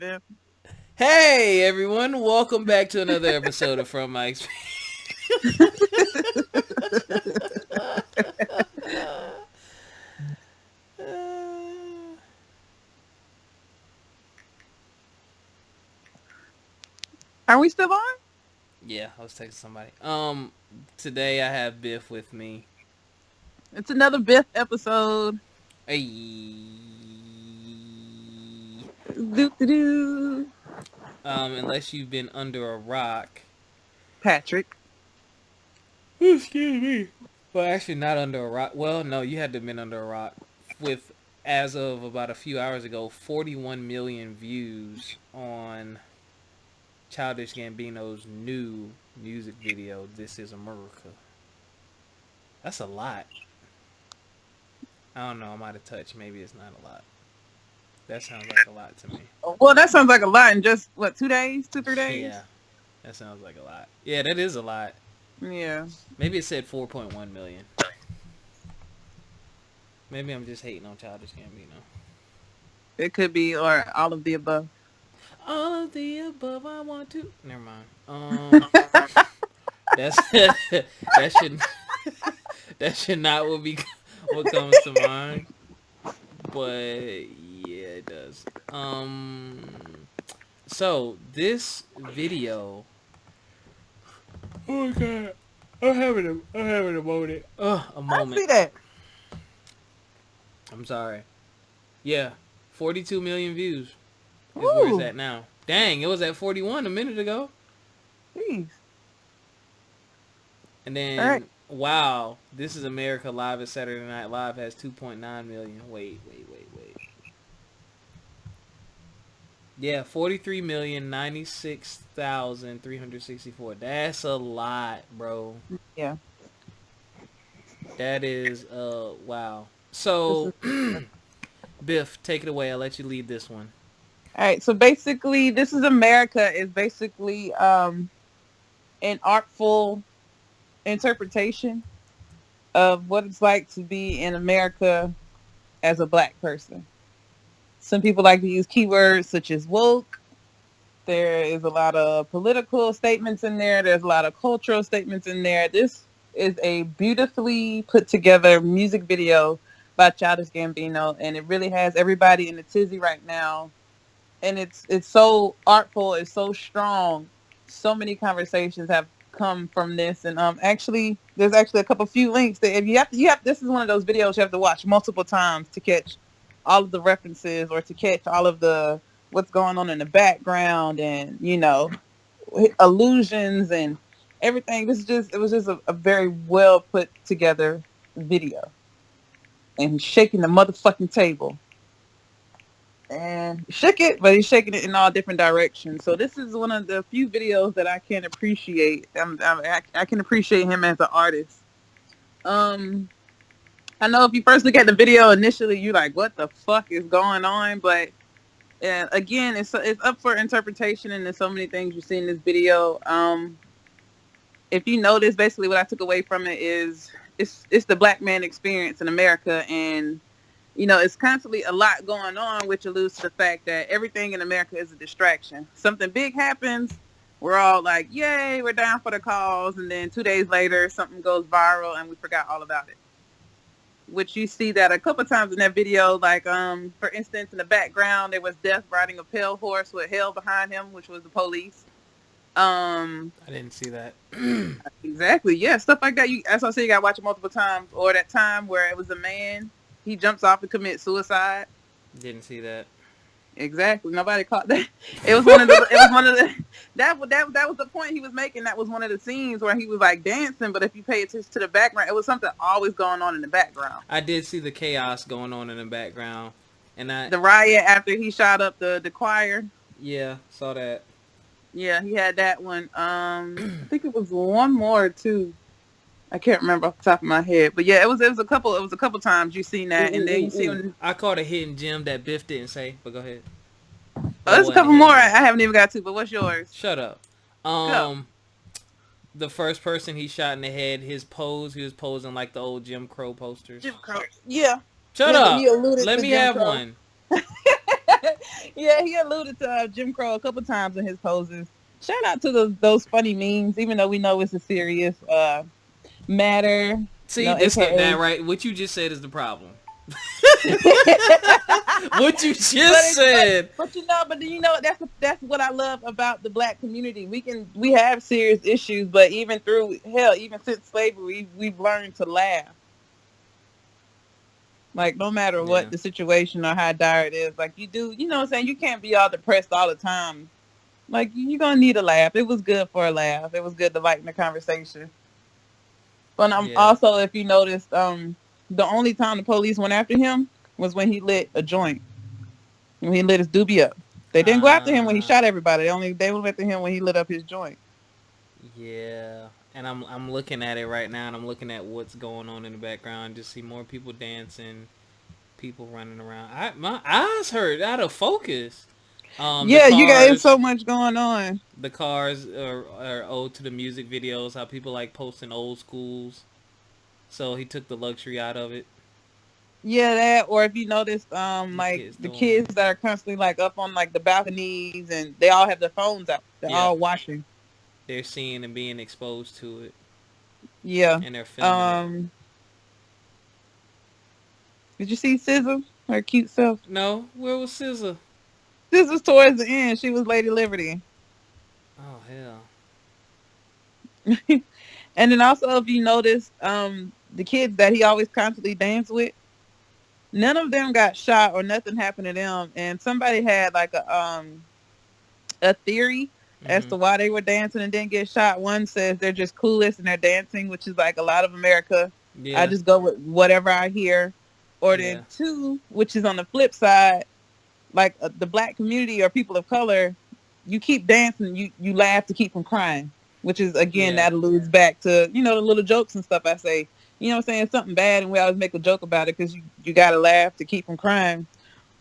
Biff. Hey everyone, welcome back to another episode of From My Experience. Are we still on? Yeah, I was texting somebody. Today I have Biff with me. It's another Biff episode. Hey. Doo-doo-doo. Unless you've been under a rock. Patrick. Excuse me. Well, actually, not under a rock. Well, no, you had to have been under a rock. With, as of about a few hours ago, 41 million views on Childish Gambino's new music video, This Is America. That's a lot. I don't know, I'm out of touch. Maybe it's not a lot. That sounds like a lot to me. Well, that sounds like a lot in just, 2 days? 2-3 days? Yeah, that sounds like a lot. Yeah, that is a lot. Yeah. Maybe it said 4.1 million. Maybe I'm just hating on Childish Gambino. It could be, or all of the above. All of the above I want to... Never mind. That's... that should... that should not what comes to mind. But... yeah, it does. So, this video... Oh my god. I'm having a moment. A moment. I see that. I'm sorry. Yeah. 42 million views is where it's at now. Dang, it was at 41 a minute ago. Jeez. And then, right. Wow, This Is America Live at Saturday Night Live has 2.9 million. Wait. Yeah, 43,096,364. That's a lot, bro. Yeah. That is, wow. So, Biff, take it away. I'll let you lead this one. All right, so basically, This Is America is basically an artful interpretation of what it's like to be in America as a black person. Some people like to use keywords such as woke. There is a lot of political statements in there. There's a lot of cultural statements in there. This is a beautifully put together music video by Childish Gambino, and it really has everybody in a tizzy right now. And it's so artful, it's so strong. So many conversations have come from this, and there's actually a few links that if you have this is one of those videos you have to watch multiple times to catch all of the references or to catch all of the what's going on in the background and allusions and everything. It was just a very well put together video. And he's shaking the motherfucking table. And shook it, but he's shaking it in all different directions. So this is one of the few videos that I can appreciate. I can appreciate him as an artist. I know if you first look at the video initially, you're like, what the fuck is going on? But again, it's up for interpretation, and there's so many things you see in this video. If you notice, basically what I took away from it is it's the black man experience in America, and it's constantly a lot going on, which alludes to the fact that everything in America is a distraction. Something big happens, we're all like, yay, we're down for the cause, and then 2 days later, something goes viral, and we forgot all about it. Which you see that a couple times in that video, like, for instance, in the background, there was Death riding a pale horse with hell behind him, which was the police. I didn't see that. Exactly, yeah, stuff like that. As I say, you gotta watch it multiple times. Or that time where it was a man, he jumps off and commits suicide. Didn't see that. Exactly. Nobody caught that. It was one of the. That was the point he was making. That was one of the scenes where he was like dancing. But if you pay attention to the background, it was something always going on in the background. I did see the chaos going on in the background, and the riot after he shot up the choir. Yeah, saw that. Yeah, he had that one. I think it was one more too. I can't remember off the top of my head, but yeah, it was a couple times you seen that, and then you see when I caught a hidden gem that Biff didn't say, but go ahead. There's a couple more I haven't even got to, but what's yours? Shut up. The first person he shot in the head, his pose, he was posing like the old Jim Crow posters. Jim Crow. Yeah. Shut up. Let me have one. Yeah, he alluded to Jim Crow a couple times in his poses. Shout out to those funny memes, even though we know it's a serious matter. See, this that AKA. right. What you just said is the problem. What you just But it's said. but that's what I love about the black community. We have serious issues, but even through hell, even since slavery, we've learned to laugh. Like no matter Yeah. what the situation or how dire it is, like you know what I'm saying? You can't be all depressed all the time. Like you're gonna need a laugh. It was good for a laugh. It was good to lighten the conversation. But Yeah. also if you noticed, the only time the police went after him was when he lit a joint. When he lit his doobie up. They didn't go after him when he Uh, shot everybody. They went after him when he lit up his joint. yeah. And I'm looking at it right now, and I'm looking at what's going on in the background. Just see more people dancing, people running around. My eyes hurt out of focus. The Yeah, you got it's cars, so much going on. the cars are owed to the music videos. How people like posting old schools. So he took the luxury out of it. Yeah, that or if you noticed, The like kids the doing it. kids that are constantly like up on like the balconies and they all have their phones out. They're Yeah, all watching. they're seeing and being exposed to it, Yeah. and they're filming it. Um, did you see SZA? Her cute self. No, where was SZA? This was towards the end. She was Lady Liberty. Oh hell. And then also if you noticed, the kids that he always constantly danced with, none of them got shot or nothing happened to them. And somebody had like a theory as Mhm. to why they were dancing and didn't get shot. One says they're just clueless and they're dancing, which is like a lot of America. I Yeah. just go with whatever I hear. Or Yeah. then two, which is on the flip side, like the black community or people of color, you keep dancing, you laugh to keep from crying, which is again Yeah. that alludes back to the little jokes and stuff I say. You know what I'm saying? Something bad, and we always make a joke about it because you got to laugh to keep from crying.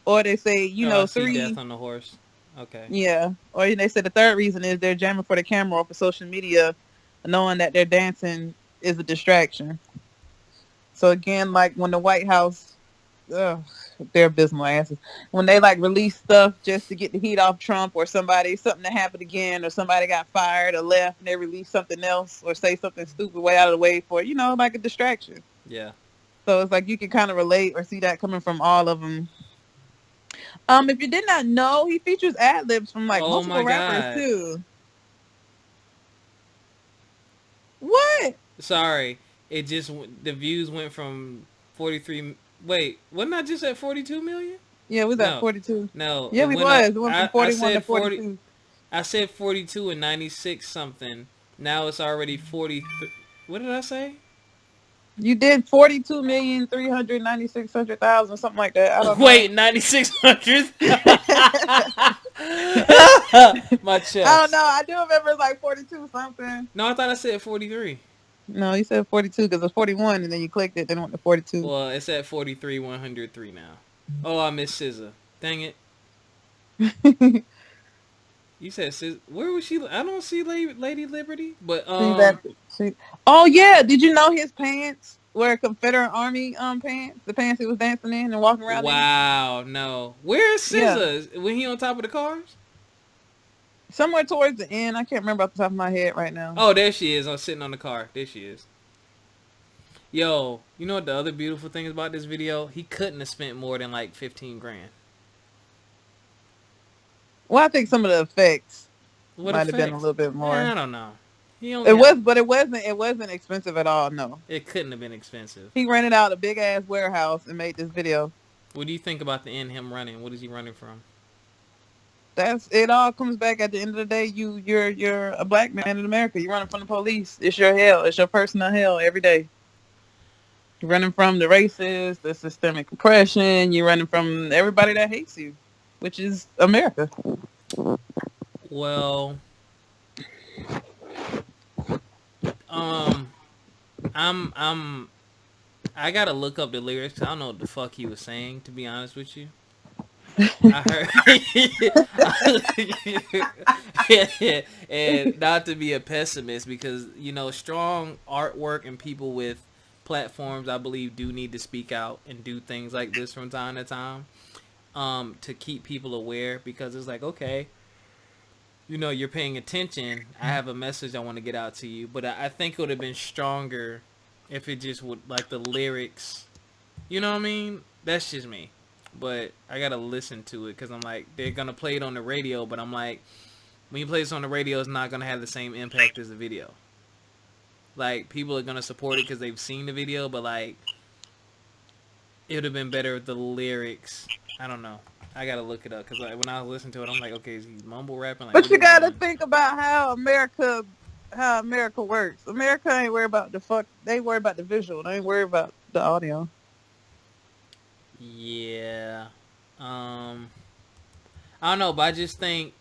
Or they say, Oh, I see Death three, on the Horse. Okay. yeah. Or they said the third reason is they're jamming for the camera or for social media, knowing that their dancing is a distraction. So again, like when the White House, ugh, they're abysmal asses. When they like release stuff just to get the heat off Trump or something that happened again, or somebody got fired or left, and they release something else or say something stupid way out of the way for like a distraction. Yeah. So it's like you can kind of relate or see that coming from all of them. If you did not know, he features ad libs from like Oh my multiple rappers God. too. What? Sorry. It just the views went from 43. Wait, wasn't I just at 42 million? Yeah, we was at No, 42. no. Yeah, It we went up. was. It went from I 41 to said 40. 42. I said 42 and 96 something. Now it's already 43. What did I say? You did 42,396,000, something like that. I don't know. Wait, 9600. My I don't chest. know. I do remember it's like 42 something. No, I thought I said 43. No, you said 42 because it was 41 and then you clicked it, then it went to 42. Well, it's at 43 103 now. Oh, I missed SZA. Dang it. You said SZA. Where was she? I don't see Lady Liberty. But See that? See. Oh yeah, did you know his pants were Confederate Army pants? The pants he was dancing in and walking around in? wow, no. Where is Yeah. SZA? When he on top of the cars? Somewhere towards the end. I can't remember off the top of my head right now. Oh, there she is. I'm sitting on the car. There she is. Yo, you know what the other beautiful thing is about this video? He couldn't have spent more than like 15 grand. Well, I think some of the effects What might have been a effects? little bit I more. don't know. He only It got. was, but it wasn't expensive at all. No, It couldn't have been expensive. he rented out a big ass warehouse and made this video. What do you think about the end? Him running? What is he running from? That's it. All comes back at the end of the day. You're a black man in America. You're running from the police. It's your hell. It's your personal hell every day. You're running from the racist, the systemic oppression. You're running from everybody that hates you, which is America. Well, um, I'm I gotta look up the lyrics 'cause I don't know what the fuck he was saying. To be honest with you, I heard, and not to be a pessimist because strong artwork and people with platforms, I believe, do need to speak out and do things like this from time to time. to keep people aware, because it's like, okay, you're paying attention. I have a message I want to get out to you. But I think it would have been stronger if it just would, like, the lyrics. You know what I mean? That's just me. But I gotta listen to it because I'm like, they're gonna play it on the radio. But I'm like, when you play this on the radio, it's not gonna have the same impact as the video. Like, people are gonna support it because they've seen the video, but like, it would have been better if the lyrics. I don't know. I gotta look it up because like, when I was listening to it, I'm like, okay, is he mumble rapping? Like, But what you is he gotta doing? think about how America works. America ain't worried about the fuck. They worry about the visual. They ain't worried about the audio. Yeah. Um. I don't know, but I just think,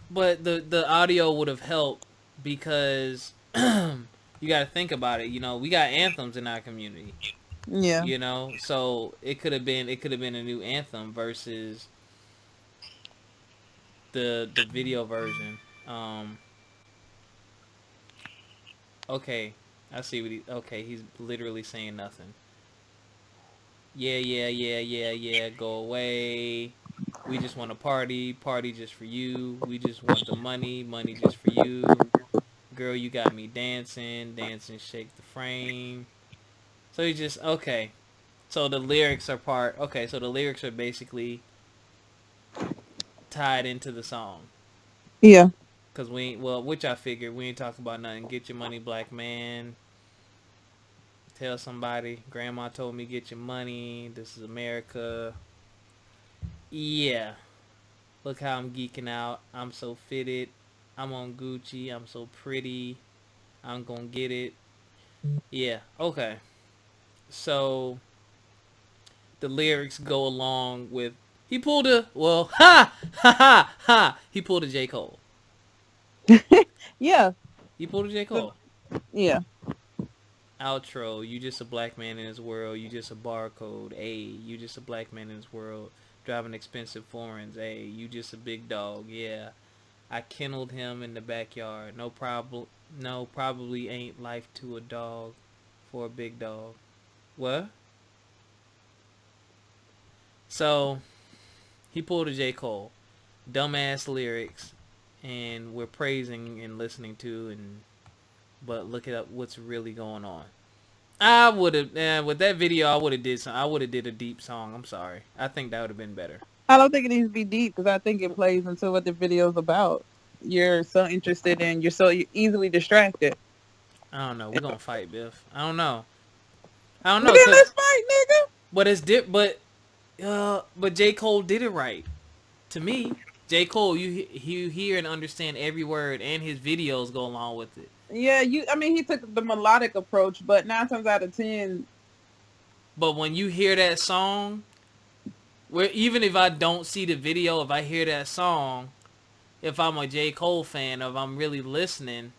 but the audio would have helped because you got to think about it. We got anthems in our community. Yeah, So it could have been a new anthem versus the video version. Um. Okay, I see what he. Okay, he's literally saying nothing. Yeah, yeah, yeah, yeah, yeah. Go away. We just want to party just for you. We just want the money just for you. Girl, you got me dancing, shake the frame. So he just, okay. So the lyrics are okay, so the lyrics are basically tied into the song. yeah, Because we ain't, well, which I figured, we ain't talking about nothing. Get your money, black man. Tell somebody. Grandma told me get your money. This is America. Yeah. Look how I'm geeking out. I'm so fitted. I'm on Gucci. I'm so pretty. I'm gonna get it. Yeah. Okay. So the lyrics go along with he pulled a ha he pulled a J. Cole. yeah, He pulled a J. Cole. yeah. Outro, you just a black man in this world, you just a barcode. A, you just a black man in this world, driving expensive foreigns. A, you just a big dog. Yeah. I kenneled him in the backyard. No problem. No, probably ain't life to a dog for a big dog. What? So he pulled a J. Cole. Dumbass lyrics, and we're praising and listening to, and but look at what's really going on. I would have with that video. I would have did some. I would have did a deep song. I'm sorry. I think that would have been better. I don't think it needs to be deep because I think it plays into what the video's about. You're so interested in. You're so easily distracted. I don't know. We're gonna fight, Biff. I don't know. I don't But know, then cause let's fight, nigga. but it's but J. Cole did it right. To me, J. Cole, you hear and understand every word, and his videos go along with it. Yeah, you. I mean, he took the melodic approach, but 9 times out of 10, But when you hear that song, where even if I don't see the video, if I hear that song, if I'm a J. Cole fan, or if I'm really listening,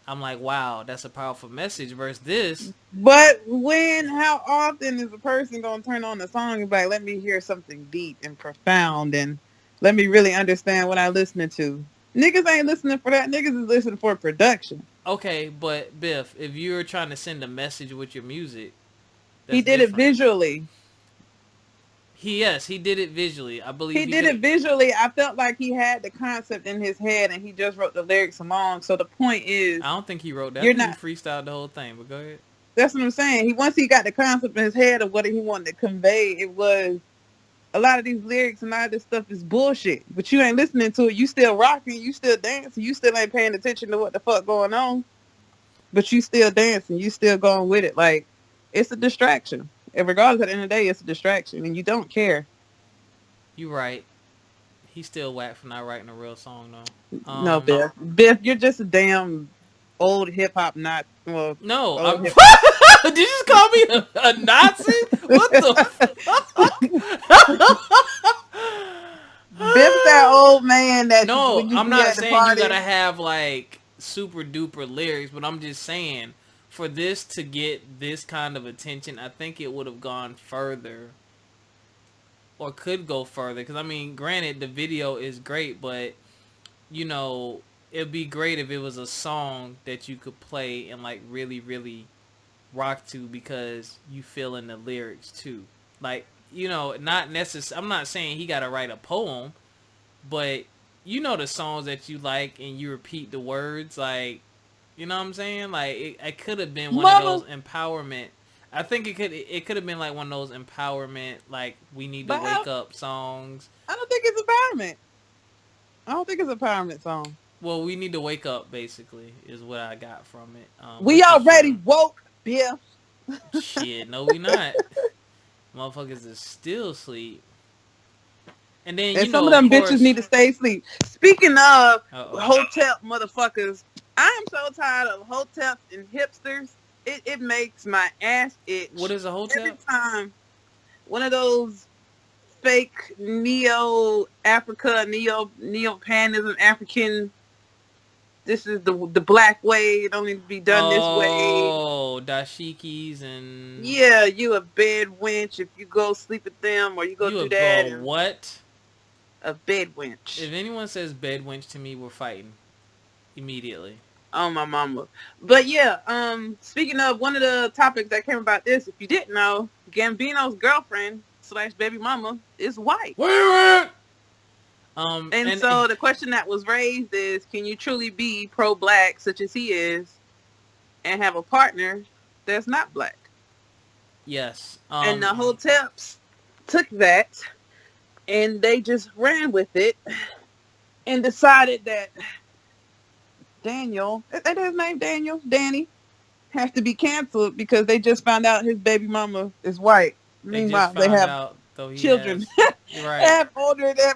I'm like, wow, that's a powerful message. Versus this, but how often is a person gonna turn on the song and be like, "Let me hear something deep and profound, and let me really understand what I'm listening to"? Niggas ain't listening for that. Niggas is listening for production. okay, but Biff, if you're trying to send a message with your music, He that's did it different. visually. He did it visually. I He believe he did could it have. visually. I felt like he had the concept in his head and he just wrote the lyrics along. So the point is, I don't think he wrote that. I you're think he not. freestyled the whole thing. But go ahead. That's what I'm saying. Once he got the concept in his head of what he wanted to convey, it was a lot of these lyrics and all this stuff is bullshit. But you ain't listening to it. You still rocking. You still dancing. You still ain't paying attention to what the fuck going on. But you still dancing. You still going with it. Like, it's a distraction. And regardless, at the end of the day, it's a distraction, and you don't care. You right. He's still whack for not writing a real song though. No, Biff. Biff, you're just a damn old hip hop not well No, old hip. did you just call me a Nazi? What the fuck? Biff's that old man that you, No, when you I'm be not at the saying you party. gotta have like super duper lyrics, but I'm just saying for this to get this kind of attention, I think it would have gone further or could go further. Because I mean, granted, the video is great, but it'd be great if it was a song that you could play and like really, really rock to because you feel in the lyrics too. Like not necessary. I'm not saying he got to write a poem, but the songs that you like and you repeat the words, like, you know what I'm saying? Like, it could have been one of those Mama, empowerment. I think it could have been like one of those empowerment, like, we need to but wake up songs. I don't think it's empowerment. I don't think it's an empowerment song. Well, we need to wake up, basically, is what I got from it. We What's your already feeling? woke, Biff. Shit, no, we not. Motherfuckers is still asleep. And then, And some of of them bitches course, need to stay asleep. Speaking of uh-oh. hotel motherfuckers, I am so tired of hotels and hipsters. It makes my ass What itch is a every hotel? time one of those fake neo Africa, neo panism African. This is the black way. It don't need to be done this way. Oh, dashikis and Yeah, you a bed wench if you go sleep with them or you go you do have go that and what? a bed wench. If anyone says bed wench to me, we're fighting immediately. Oh my mama. But yeah, speaking of one of the topics that came about this, if you didn't know, Gambino's girlfriend / baby mama is white. Where? And And so the question that was raised is, can you truly be pro-black, such as he is, and have a partner that's not black? yes. And the Hoteps took that and they just ran with it and decided that Daniel, is that his name, Daniel? Danny, has to be canceled because they just found out his baby mama is white. They just Meanwhile, they found have out though he children. has They right. have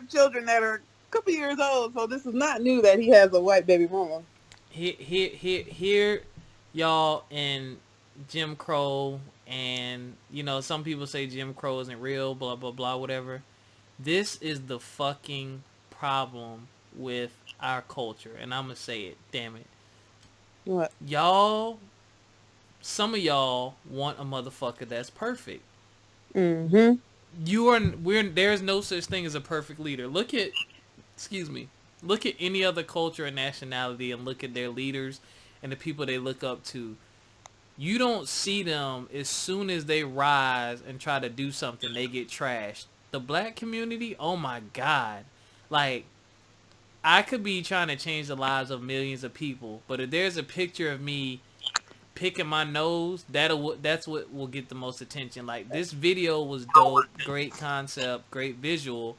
children that are a couple years old. So this is not new that he has a white baby mama. Here, y'all, in Jim Crow, and some people say Jim Crow isn't real, blah blah blah, whatever. This is the fucking problem with our culture, and I'm gonna say it. Damn it, What? y'all. Some of y'all want a motherfucker that's perfect. Mm-hmm. There's no such thing as a perfect leader. Excuse me. Look at any other culture and nationality and look at their leaders and the people they look up to. You don't see them as soon as they rise and try to do something, they get trashed. The black community, oh my God. Like, I could be trying to change the lives of millions of people, but if there's a picture of me picking my nose, that's what will get the most attention. Like, this video was dope, great concept, great visual,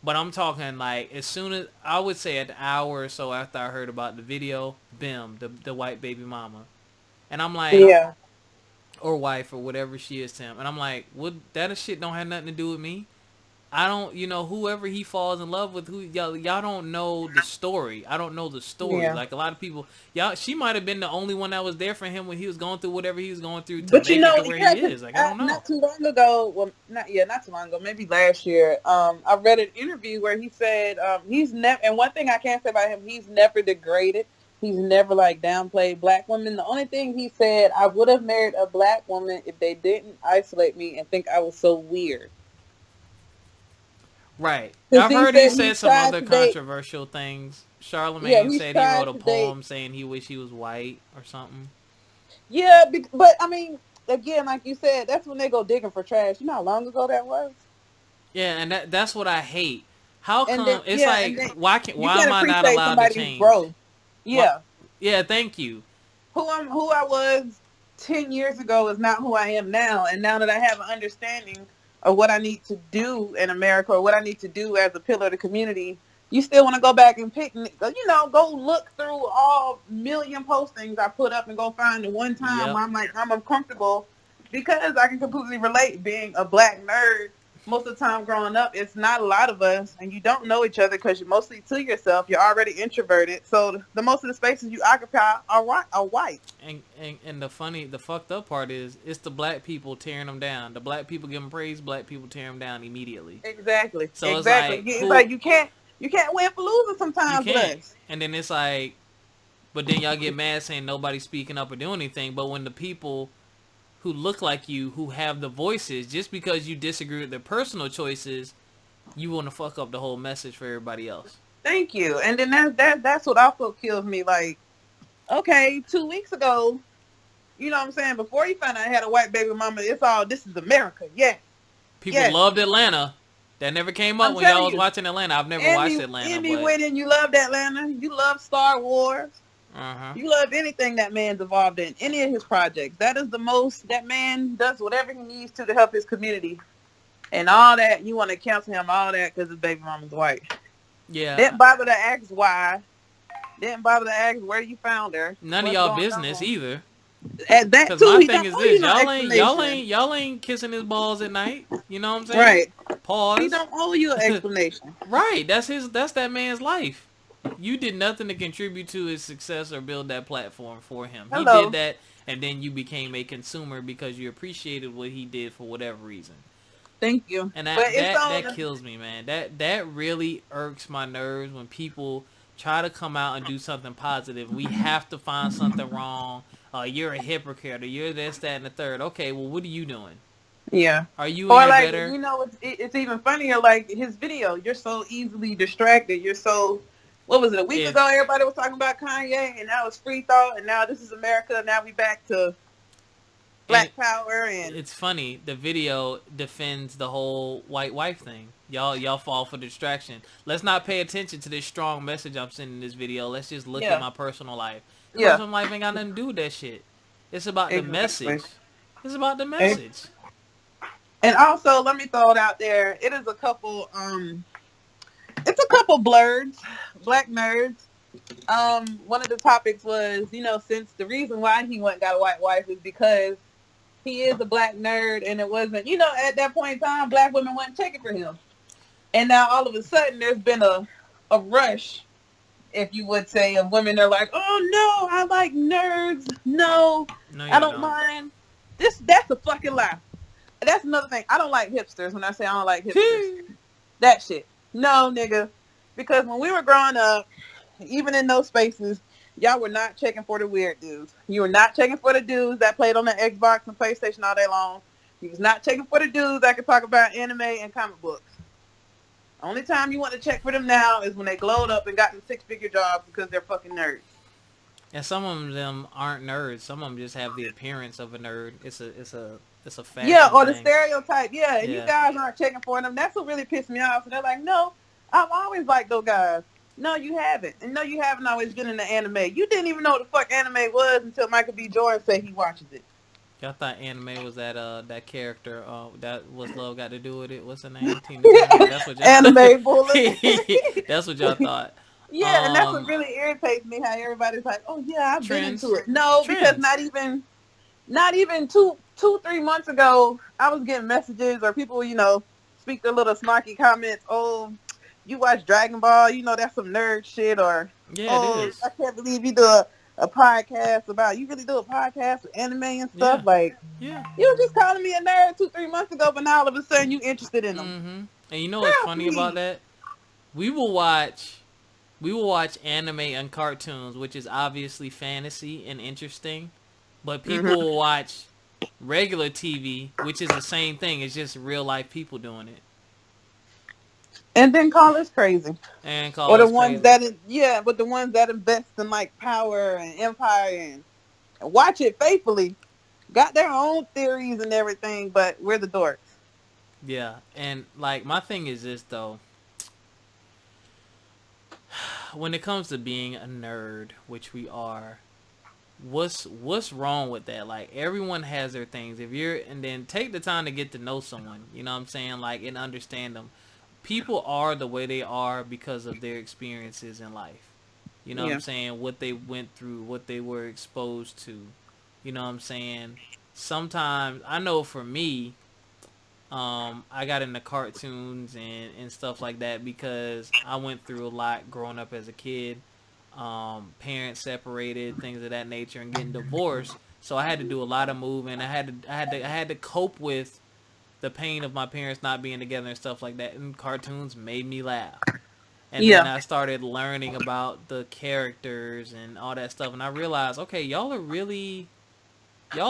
but I'm talking like as soon as I would say an hour or so after I heard about the video, bim, the white baby mama, and I'm like, Yeah. or wife or whatever she is to him, and I'm like, what? That shit don't have nothing to do with me. I don't, whoever he falls in love with, who y'all don't know the story. I don't know the story. Yeah. Like a lot of people, she might have been the only one that was there for him when he was going through whatever he was going through to But make it to where he is. Like, I don't know. not too long ago. Well, not too long ago. Maybe last year. I read an interview where he said he's never. And one thing I can't say about him, he's never degraded. He's never like downplayed black women. The only thing he said, I would have married a black woman if they didn't isolate me and think I was so weird. Right. Because I've he heard he said said he's some tried other to date. controversial things. Yeah, Charlemagne he's said he wrote tried a to date. poem saying he wished he was white or something. Yeah, but I mean, again, like you said, that's when they go digging for trash. You know how long ago that was? Yeah, and that's what I hate. How And then come it's yeah, and like then you why am can't I not appreciate allowed to somebody's change? growth. What? Yeah, Yeah, thank you. who I was 10 years ago is not who I am now, and now that I have an understanding of what I need to do in America or what I need to do as a pillar of the community, you still want to go back and pick, go look through all million postings I put up and go find the one time Yep. where I'm like I'm uncomfortable because I can completely relate being a black nerd. Most of the time growing up, it's not a lot of us, and you don't know each other because you're mostly to yourself. You're already introverted, so the most of the spaces you occupy are white. And the fucked up part is it's the black people tearing them down. The black people give them praise, black people tear them down immediately. Exactly, So it's exactly. like It's who like you can't win for losing you sometimes with can't. us. And then it's like, but then y'all get mad saying nobody's speaking up or doing anything. But when the people who look like you, who have the voices, just because you disagree with their personal choices, you want to fuck up the whole message for everybody else. Thank you. And then that's what also kills me. Like, okay, 2 weeks ago, you know what I'm saying? Before you found out I had a white baby mama, it's all this is America. Yeah. People Yes, loved Atlanta. That never came up I'm when y'all telling was you. watching Atlanta. I've never watched Emmy, Atlanta, Emmy but winning. You loved Atlanta. You love Star Wars. uh-huh. You love anything that man's involved in, any of his projects. That is the most. That man does whatever he needs to help his community, and all that. You want to cancel him all that because his baby mama's white. Yeah. Didn't bother to ask why. Didn't bother to ask where you found her. None of What's y'all going business on. either. At that Cause too, my he thing don't is owe you this: no explanation. y'all ain't kissing his balls at night. You know what I'm saying? Right. He Pause. don't owe you an explanation. Right. That's that man's life. You did nothing to contribute to his success or build that platform for him. He did Hello. that, and then you became a consumer because you appreciated what he did for whatever reason. Thank you. And But it's that on. kills me, man. That really irks my nerves when people try to come out and do something positive. We have to find something wrong. You're a hypocrite, or you're this, that, and the third. Okay, well, what are you doing? Yeah. Are you Or any like better? it's even funnier. Like his video, you're so easily distracted. You're so. What was it? A week If ago, everybody was talking about Kanye, and now it's free thought, and now this is America. Now we back to and Black Power, and it's funny, the video defends the whole white wife thing. Y'all fall for distraction. Let's not pay attention to this strong message I'm sending in this video. Let's just look at yeah, my personal life. yeah, Personal life ain't got nothing to do with that shit. It's about the exactly. message. It's about the And, message. and also, let me throw it out there. It is a couple. It's a couple blurs, black nerds. One of the topics was, since the reason why he went and got a white wife is because he is a black nerd, and it wasn't, at that point in time, black women weren't checking for him, and now all of a sudden there's been a rush, if you would say, of women. They're like, oh no, I like nerds. No, No, I y'all don't don't. mind. That's a fucking lie. That's another thing. I don't like hipsters. When I say I don't like hipsters, that shit. No, nigga. Because when we were growing up, even in those spaces, y'all were not checking for the weird dudes. You were not checking for the dudes that played on the Xbox and PlayStation all day long. You was not checking for the dudes that could talk about anime and comic books. Only time you want to check for them now is when they glowed up and got them six-figure jobs because they're fucking nerds. And some of them aren't nerds. Some of them just have the appearance of a nerd. It's a Yeah, fashion or the thing. stereotype. Yeah, and you Yeah. guys aren't checking for them. That's what really pissed me off. And they're like, no, I've always liked those guys. No, you haven't. And no, you haven't always been in the anime. You didn't even know what the fuck anime was until Michael B. Jordan said he watches it. Y'all thought anime was that character that was love got to do with it. What's her name? Tina Turner. That's what Anime bullet. y'all. That's what y'all thought. Yeah, and that's what Um, really irritates me. How everybody's like, "Oh yeah, I've been into trends, it." No, because trends. not even 3 months ago, I was getting messages or people, speak their little snarky comments. Oh, you watch Dragon Ball? That's some nerd shit. Or, Yeah, it oh, is. I can't believe you do a podcast about. You really do a podcast with anime and stuff? Yeah, Like, yeah. you were just calling me a nerd 2 3 months ago, but now all of a sudden you interested in them. Mm-hmm. And you know what's Girl, funny about please. that? We will watch, we will watch anime and cartoons, which is obviously fantasy and interesting. But people Hmm. will watch regular TV, which is the same thing. It's just real life people doing it, And then call us crazy. and Or call the us ones crazy. that, yeah, but the ones that invest in like power and empire and watch it faithfully, got their own theories and everything, but we're the dorks. Yeah, and like my thing is this though. When it comes to being a nerd, which we are, what's wrong with that? Like everyone has their things. If you're and then take the time to get to know someone, you know what I'm saying? Like and understand them. People are the way they are because of their experiences in life. You know what I'm Yeah. saying? What they went through, what they were exposed to. You know what I'm saying? Sometimes I know for me, I got into cartoons and stuff like that because I went through a lot growing up as a kid. Parents separated, things of that nature, and getting divorced. So I had to do a lot of moving. I had to cope with the pain of my parents not being together and stuff like that. And cartoons made me laugh. And then Yeah. I started learning about the characters and all that stuff, and I realized, okay, y'all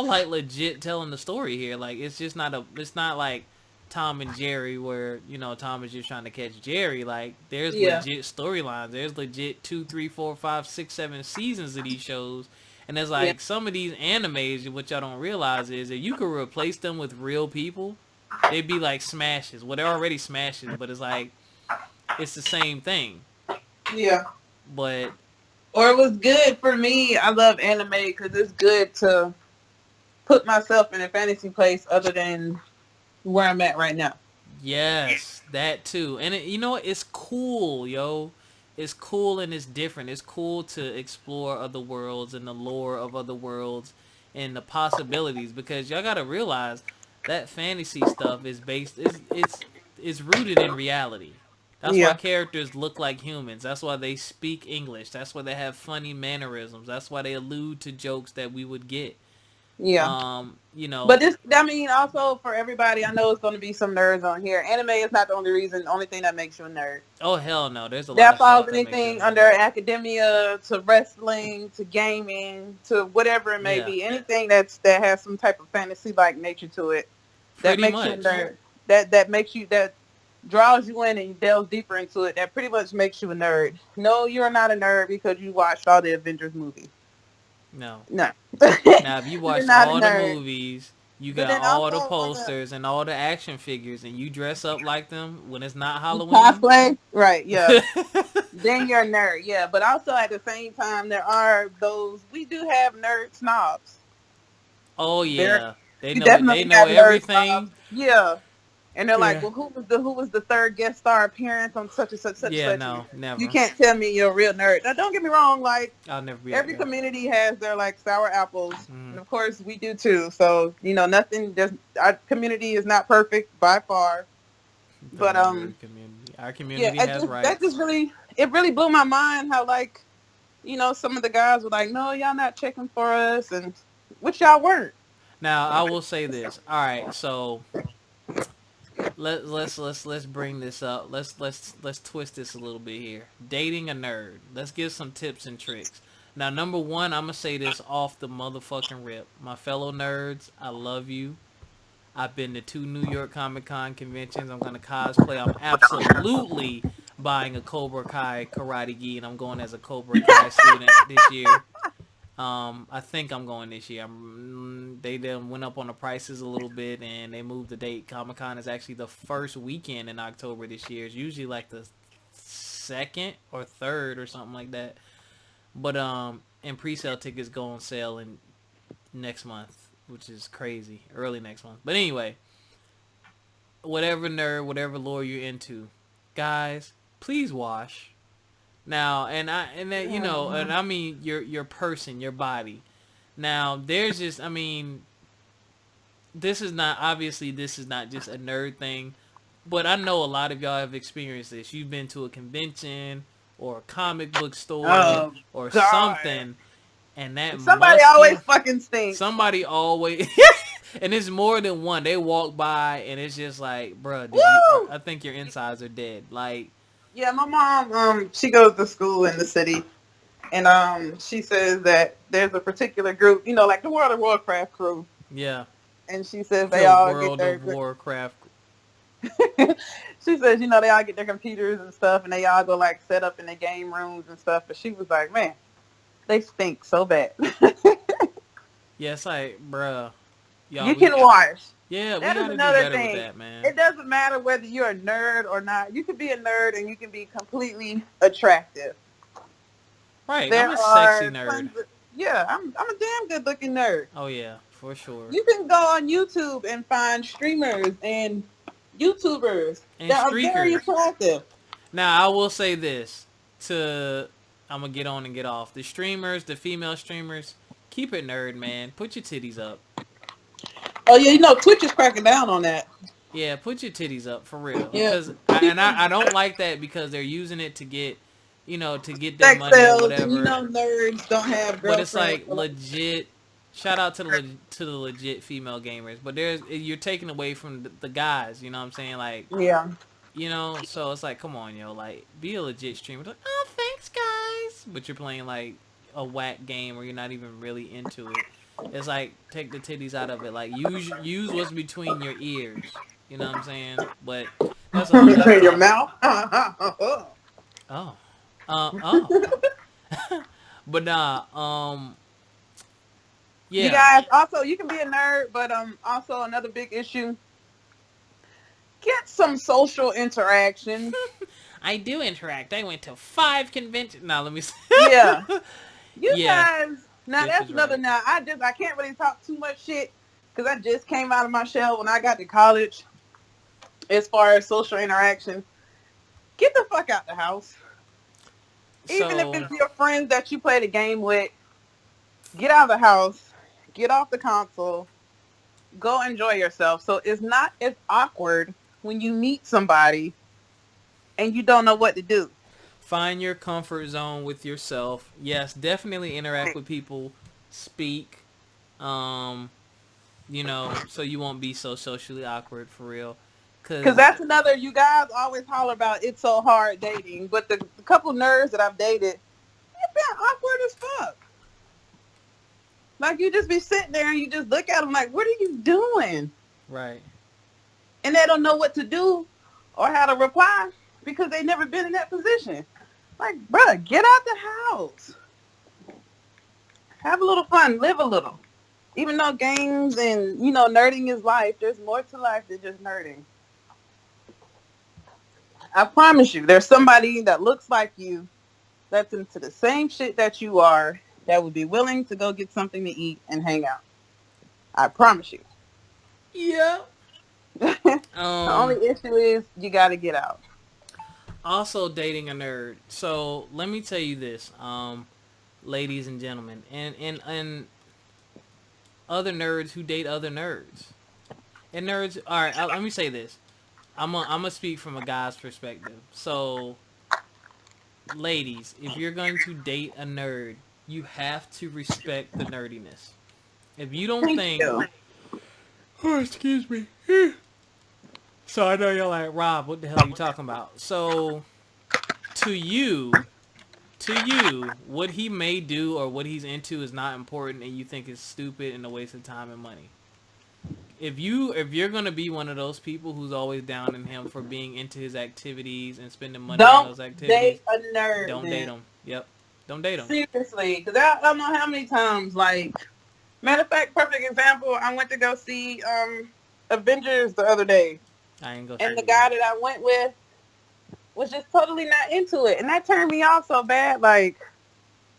like legit telling the story here. Like it's not like Tom and Jerry where Tom is just trying to catch Jerry. Like there's Yeah. legit storylines. There's legit 2, 3, 4, 5, 6, 7 seasons of these shows. And there's Yeah. like some of these animes, what y'all don't realize is that you could replace them with real people, They'd be like smashes. Well, they're already smashes, but it's like it's the same thing. Yeah. But Or it was good for me. I love anime because it's good to put myself in a fantasy place other than where I'm at right now. yes, that too. And you know what? It's cool, yo. It's cool and it's different. It's cool to explore other worlds and the lore of other worlds and the possibilities because y'all gotta realize that fantasy stuff is based is it's rooted in reality. That's why Yeah. characters look like humans. That's why they speak English. That's why they have funny mannerisms. That's why they allude to jokes that we would get. Yeah. You know, But this, I mean, also for everybody, I know it's going to be some nerds on here. Anime is not the only reason, only thing that makes you a nerd. oh hell no, there's a lot That of falls stuff that makes you a anything under nerd. academia to wrestling to gaming to whatever it may Yeah, be. Anything that has some type of fantasy like nature to it that pretty makes you a much. nerd. That makes you that draws you in and you delves deeper into it. That pretty much makes you a nerd. No, you're not a nerd because you watched all the Avengers movies. No. No, Now, if you you're watched not a all the nerd. movies, you But got then all also the on the posters and all the action figures, and you dress up like them when it's not Halloween. cosplay, right? Yeah. Then you're a nerd, yeah. But also at the same time, there are those we do have nerd snobs. oh There, yeah, they we know it. They definitely know have nerd snobs, everything. yeah. And they're like, Yeah. well, who was the third guest star appearance on such and such such Yeah. such? And No, you never. can't tell me you're a real nerd. Now, don't get me wrong, like I'll never be that every guy. community has their like sour apples, Mm, and of course we do too. So nothing. Just our community is not perfect by far, but don't agree with community. Our yeah, community has that rights. just really blew my mind how like some of the guys were like, no, y'all not checking for us, and which y'all weren't. Now, I will say this. All right, so let's bring this up. Let's twist this a little bit here. Dating a nerd. Let's give some tips and tricks. Now, number one, I'm gonna say this off the motherfucking rip. My fellow nerds, I love you. I've been to 2 New York Comic Con conventions. I'm gonna cosplay. I'm absolutely buying a Cobra Kai karate gi, and I'm going as a Cobra Kai student this year. I think I'm going this year. They then went up on the prices a little bit, and they moved the date. Comic Con is actually the first weekend in October this year. It's usually like the second or third or something like that. But and pre-sale tickets go on sale in next month, which is crazy. Early next month. But anyway, whatever nerd, whatever lore you're into, guys, please wash. Now, and that and I mean your person, your body. Now, there's just, I mean, this is not just a nerd thing, but I know a lot of y'all have experienced this. You've been to a convention or a comic book store Oh or God! something, and that Somebody always musky, fucking stinks. somebody always, and it's more than one. They walk by and it's just like, bruh, Woo! I think your insides are dead. Like, Yeah, my mom, she goes to school in the city, and she says that there's a particular group, like the World of Warcraft crew, yeah, and she says they the all get World their. of Warcraft. She says, they all get their computers and stuff, and they all go like set up in the game rooms and stuff. But she was like, man, they stink so bad. Yeah, it's like, bruh, y'all, You can wash. yeah, we That is got to do another better with thing. that, man. It doesn't matter whether you're a nerd or not. You can be a nerd and you can be completely attractive. Right, I'm There a sexy are nerd. tons of, yeah, I'm a damn good looking nerd. Oh yeah, for sure. You can go on YouTube and find streamers and YouTubers And that are very streakers. attractive. Now I will say this to I'm gonna get on and get off. The streamers, the female streamers, keep it nerd, man. Put your titties up. Oh yeah, Twitch is cracking down on that. Yeah, put your titties up for real. Yeah, Cause people I don't like that because they're using it to get, to get their sex money or sells, and whatever. nerds don't have But it's girlfriends. like legit. Shout out to the legit female gamers. But you're taking away from the guys. You know what I'm saying? Like, Yeah, so it's like, come on, yo, like, be a legit streamer. Like, oh, thanks, guys. But you're playing like a whack game where you're not even really into it. It's like, take the titties out of it. Like, use what's between your ears. You know what I'm saying? But that's a whole nother between your topic. mouth. Oh, oh. But You yeah, guys also you can be a nerd, but also another big issue get some social interaction. I do interact. I went to 5 conventions. Now let me. Yeah, you Yeah, guys. Now Biff that's is another. right. Now I can't really talk too much shit because I just came out of my shell when I got to college. As far as social interaction, get the fuck out the house. Even if So it's your friends that you play the game with, get out of the house, get off the console, go enjoy yourself. So it's not as awkward when you meet somebody and you don't know what to do. find your comfort zone with yourself. Yes, definitely interact with people. Speak. Um, so you won't be so socially awkward for real. Because Cause that's another, you guys always holler about it's so hard dating, but the couple nerds that I've dated, they've been awkward as fuck. Like you just be sitting there and you just look at them like, what are you doing? right. And they don't know what to do or how to reply because they never been in that position. Like, bruh, get out the house. Have a little fun. Live a little. Even though games and, nerding is life, there's more to life than just nerding. I promise you, there's somebody that looks like you that's into the same shit that you are that would be willing to go get something to eat and hang out. I promise you. Yeah. The Um. only issue is you got to get out. Also dating a nerd. So let me tell you this, ladies and gentlemen, and other nerds who date other nerds. And nerds. All right. Let me say this. I'm gonna speak from a guy's perspective. So, ladies, if you're going to date a nerd, you have to respect the nerdiness. If you don't Thank think, you. oh, excuse me. So I know you're like, Rob, what the hell are you talking about? So to you, what he may do or what he's into is not important, and you think it's stupid and a waste of time and money. If you're gonna be one of those people who's always down on him for being into his activities and spending money on Don't those activities, date a nerd, don't date man. him. Yep, don't date him. Seriously, because I don't know how many times, like, matter of fact, perfect example, I went to go see Avengers the other day, I ain't gonna and see the it yet. guy that I went with was just totally not into it, and that turned me off so bad. Like,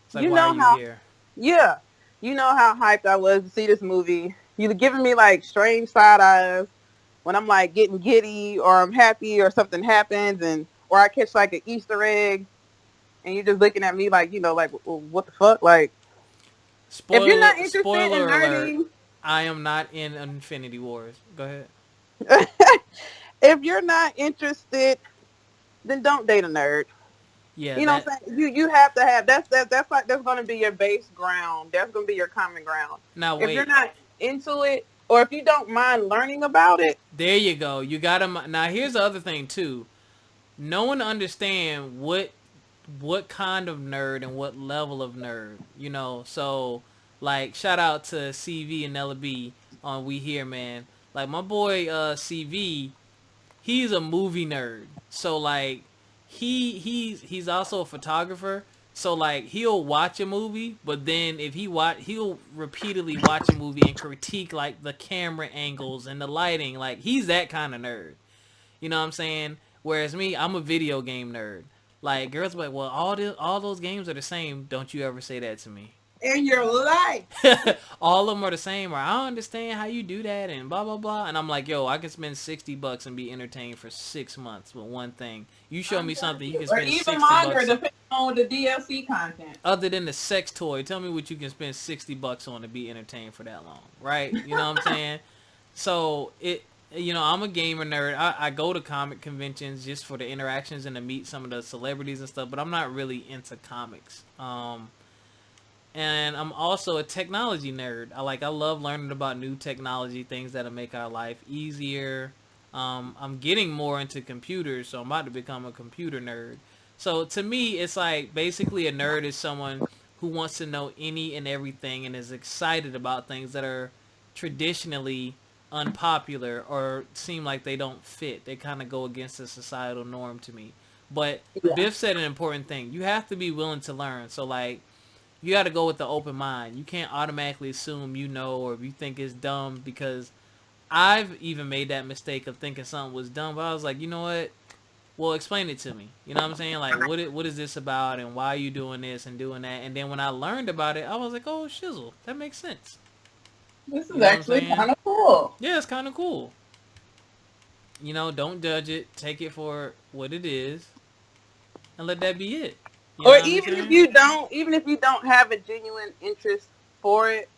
It's like, you why are know you how, here? yeah, you know how hyped I was to see this movie. You're giving me like strange side eyes when I'm like getting giddy or I'm happy or something happens, and or I catch like an Easter egg, and you're just looking at me like, like, well, what the fuck? Like, if you're Spoiler not interested in spoiler alert. nerding, I am not in Infinity Wars. Go ahead. if you're not interested, then don't date a nerd. Yeah, You know that. what I'm saying? You have to have that's like that's gonna be your base ground. That's gonna be your common ground. Now If you're wait. not into it, or if you don't mind learning about it, There you go. You got to. Now here's the other thing too. No one understand what kind of nerd and what level of nerd. So like shout out to CV and Ella B on We Here Man. Like my boy CV, he's a movie nerd. So like he's also a photographer. So like he'll watch a movie, but then if he'll repeatedly watch a movie and critique like the camera angles and the lighting. Like he's that kind of nerd. You know what I'm saying? Whereas me, I'm a video game nerd. Like girls be like, well, all those games are the same. Don't you ever say that to me. in your life. All of them are the same, or I don't understand how you do that, and blah blah blah. And I'm like, yo, I can spend $60 and be entertained for 6 months with one thing. You show I'm me telling something you you, can or spend even 60 longer, bucks depending on the DLC content. other than the sex toy. Tell me what you can spend $60 on to be entertained for that long, right? You know what I'm saying? So I'm a gamer nerd. I go to comic conventions just for the interactions and to meet some of the celebrities and stuff, but I'm not really into comics. And I'm also a technology nerd. I love learning about new technology, things that'll make our life easier. I'm getting more into computers, so I'm about to become a computer nerd. So to me, it's like basically a nerd is someone who wants to know any and everything and is excited about things that are traditionally unpopular or seem like they don't fit. They kind of go against the societal norm to me. But Yeah. Biff said an important thing. You have to be willing to learn. So like you got to go with the open mind. You can't automatically assume or if you think it's dumb because I've even made that mistake of thinking something was dumb, but I was like, you know what? Well, explain it to me. You know what I'm saying? Like, what is this about, and why are you doing this and doing that? And then when I learned about it, I was like, oh shizzle, that makes sense. This You is know what I'm actually saying? kind of cool. Yeah, it's kind of cool. Don't judge it. Take it for what it is, and let that be it. You Or know what I'm saying? even if you don't have a genuine interest for it,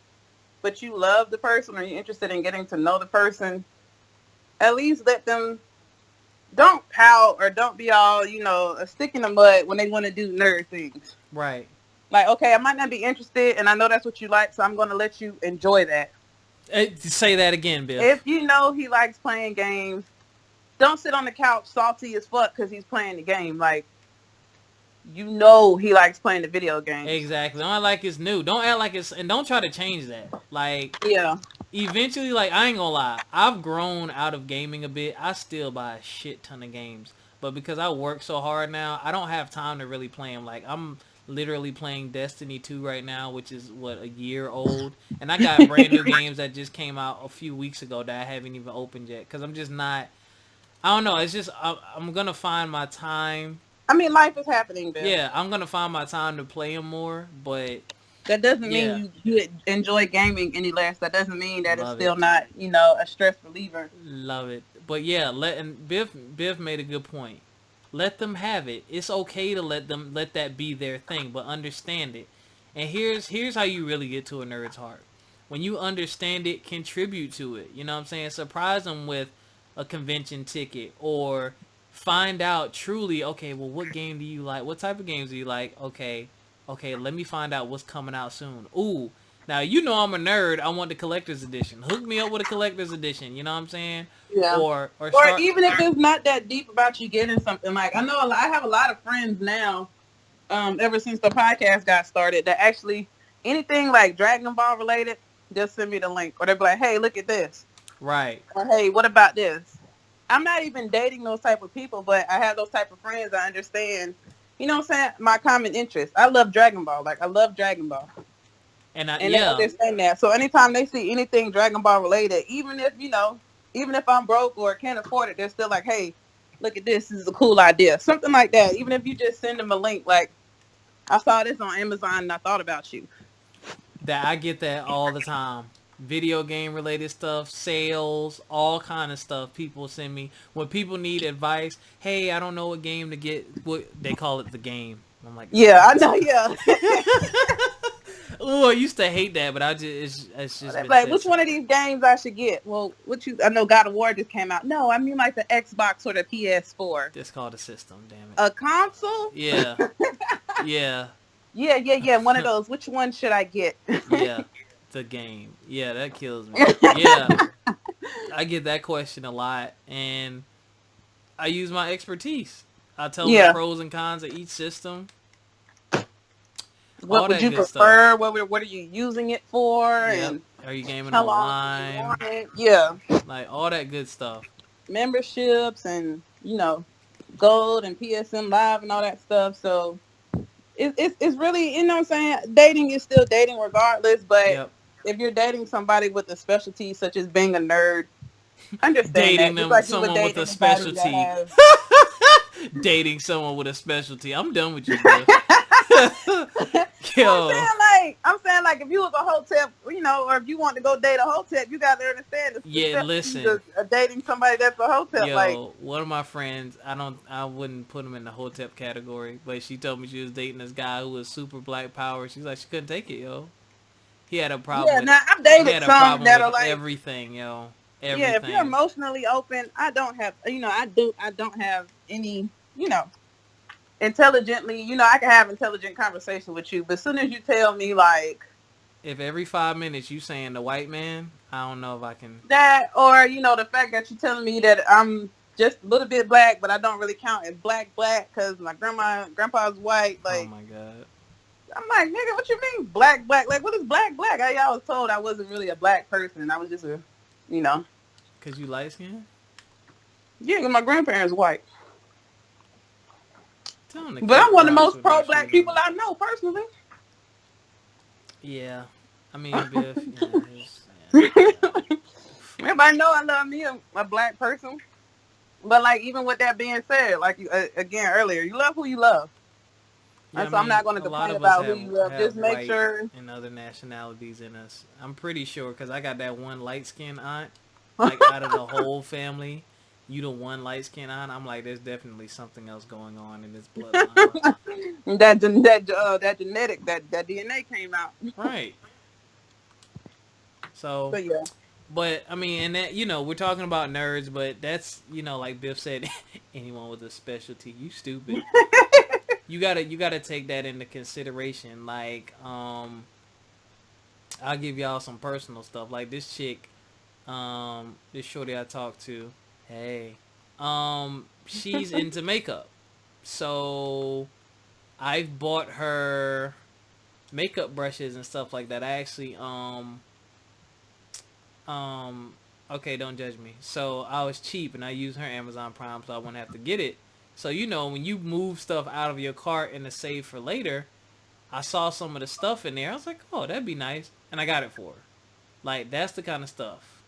but you love the person or you're interested in getting to know the person, at least let them. Don't pout or don't be all, a stick in the mud when they want to do nerd things. Right. Like, okay, I might not be interested, and I know that's what you like, so I'm going to let you enjoy that. Say that again, If Biff. you know he likes playing games, don't sit on the couch salty as fuck because he's playing the game. Like, he likes playing the video games. Exactly. Don't act like it's new. Don't act like it's, and don't try to change that. Like, Yeah. eventually, like, I ain't gonna lie, I've grown out of gaming a bit. I still buy a shit ton of games, but because I work so hard now, I don't have time to really play them. Like, I'm literally playing Destiny 2 right now, which is what, a year old, and I got brand new games that just came out a few weeks ago that I haven't even opened yet because I'm just not. I don't know. It's just I'm gonna find my time. I mean, life is happening, Bill. Yeah, I'm gonna find my time to play them more, but That doesn't yeah, mean you enjoy gaming any less. That doesn't mean that it's love it. still not, a stress reliever. Love it. But yeah, and Biff made a good point. Let them have it. It's okay to let that be their thing, but understand it. And here's how you really get to a nerd's heart. When you understand it, contribute to it. You know what I'm saying? Surprise them with a convention ticket or find out truly, okay, well, what game do you like? What type of games do you like? Okay, let me find out what's coming out soon. Ooh, now you know I'm a nerd. I want the collector's edition. Hook me up with a collector's edition. You know what I'm saying? Yeah. Or Or start. even if it's not that deep about you getting something, like I know I have a lot of friends now, ever since the podcast got started, that actually anything like Dragon Ball related, just send me the link. Or they'll be like, hey, look at this. Right. Or hey, what about this? I'm not even dating those type of people, but I have those type of friends that understand, what I'm saying, my common interest. I love Dragon Ball. Like I love Dragon Ball. And And they yeah, understand that. So anytime they see anything Dragon Ball related, even if I'm broke or can't afford it, they're still like, hey, look at this. This is a cool idea. Something like that. Even if you just send them a link, like, I saw this on Amazon and I thought about you. that I get that all the time. Video game related stuff, sales, all kind of stuff. People send me when people need advice. Hey, I don't know what game to get. What they call it, the game. I'm like, Yeah, I know. Yeah. oh, I used to hate that, but I just it's just They're been like, said. which one of these games I should get? Well, I know God of War just came out. No, I mean like the Xbox or the PS4. It's called a system. Damn it. A console? Yeah, yeah, Yeah. One of those. Which one should I get? yeah. The game. Yeah, that kills me. Yeah, I get that question a lot, and I use my expertise. I tell them the Yeah. pros and cons of each system, all What would that you good stuff. prefer? What are you using it for? Yep. And Are you gaming how long do you online? want it? Yeah. Like all that good stuff. Memberships and, gold and PSN live and all that stuff. So it's really, what I'm saying, dating is still dating regardless, but Yep. if you're dating somebody with a specialty such as being a nerd, understand Dating that. Just them, like you would someone date with a anybody that specialty. has. Dating someone with a specialty. I'm done with you, Biff. Yo. I'm saying like if you was a hotel, or if you want to go date a hotel, you got to understand the Yeah, specialties listen. of dating somebody that's a hotel. Like, Yo, one of my friends, I wouldn't put him in the hotep category, but she told me she was dating this guy who was super black power. She's like, she couldn't take it, yo. He had a problem yeah, with, now I've he dated had a some problem that with are like, everything, yo. yeah, if you're Everything. emotionally open, I don't have, I don't have any, intelligently, I can have intelligent conversation with you, but as soon as you tell me like If every 5 minutes you saying the white man, I don't know if I can. that, or the fact that you're telling me that I'm just a little bit black, but I don't really count as black because my grandpa's white. Oh Like, my god. I'm like, nigga, what you mean black? Like, what is black? I was told I wasn't really a black person. I was just a, you know, Cause you light skin? yeah, 'cause my grandparents white. Tell him to But kick I'm one of the rocks most with no pro-black shoes people on. I know personally. Yeah. I mean, Biff, yeah, it's, yeah. Everybody know I love me a black person. But like, even with that being said, like again earlier, you love who you love, Yeah, I and so I'm mean, not going to a lot complain of us about who have you love. have Just make white sure. and other nationalities in us. I'm pretty sure because I got that one light skinned aunt. Like out of the whole family, you the one light skinned aunt. I'm like, there's definitely something else going on in this bloodline. that genetic that DNA came out. Right. So, But yeah, but I mean, and that we're talking about nerds, but that's like Biff said, anyone with a specialty, you stupid. You gotta take that into consideration. Like, I'll give y'all some personal stuff. Like this chick, this shorty I talked to, hey, she's into makeup. So I've bought her makeup brushes and stuff like that. I actually, um, okay, don't judge me. So I was cheap and I used her Amazon Prime so I wouldn't have to get it. So when you move stuff out of your cart and to save for later, I saw some of the stuff in there. I was like, oh, that'd be nice, and I got it for her. Like that's the kind of stuff.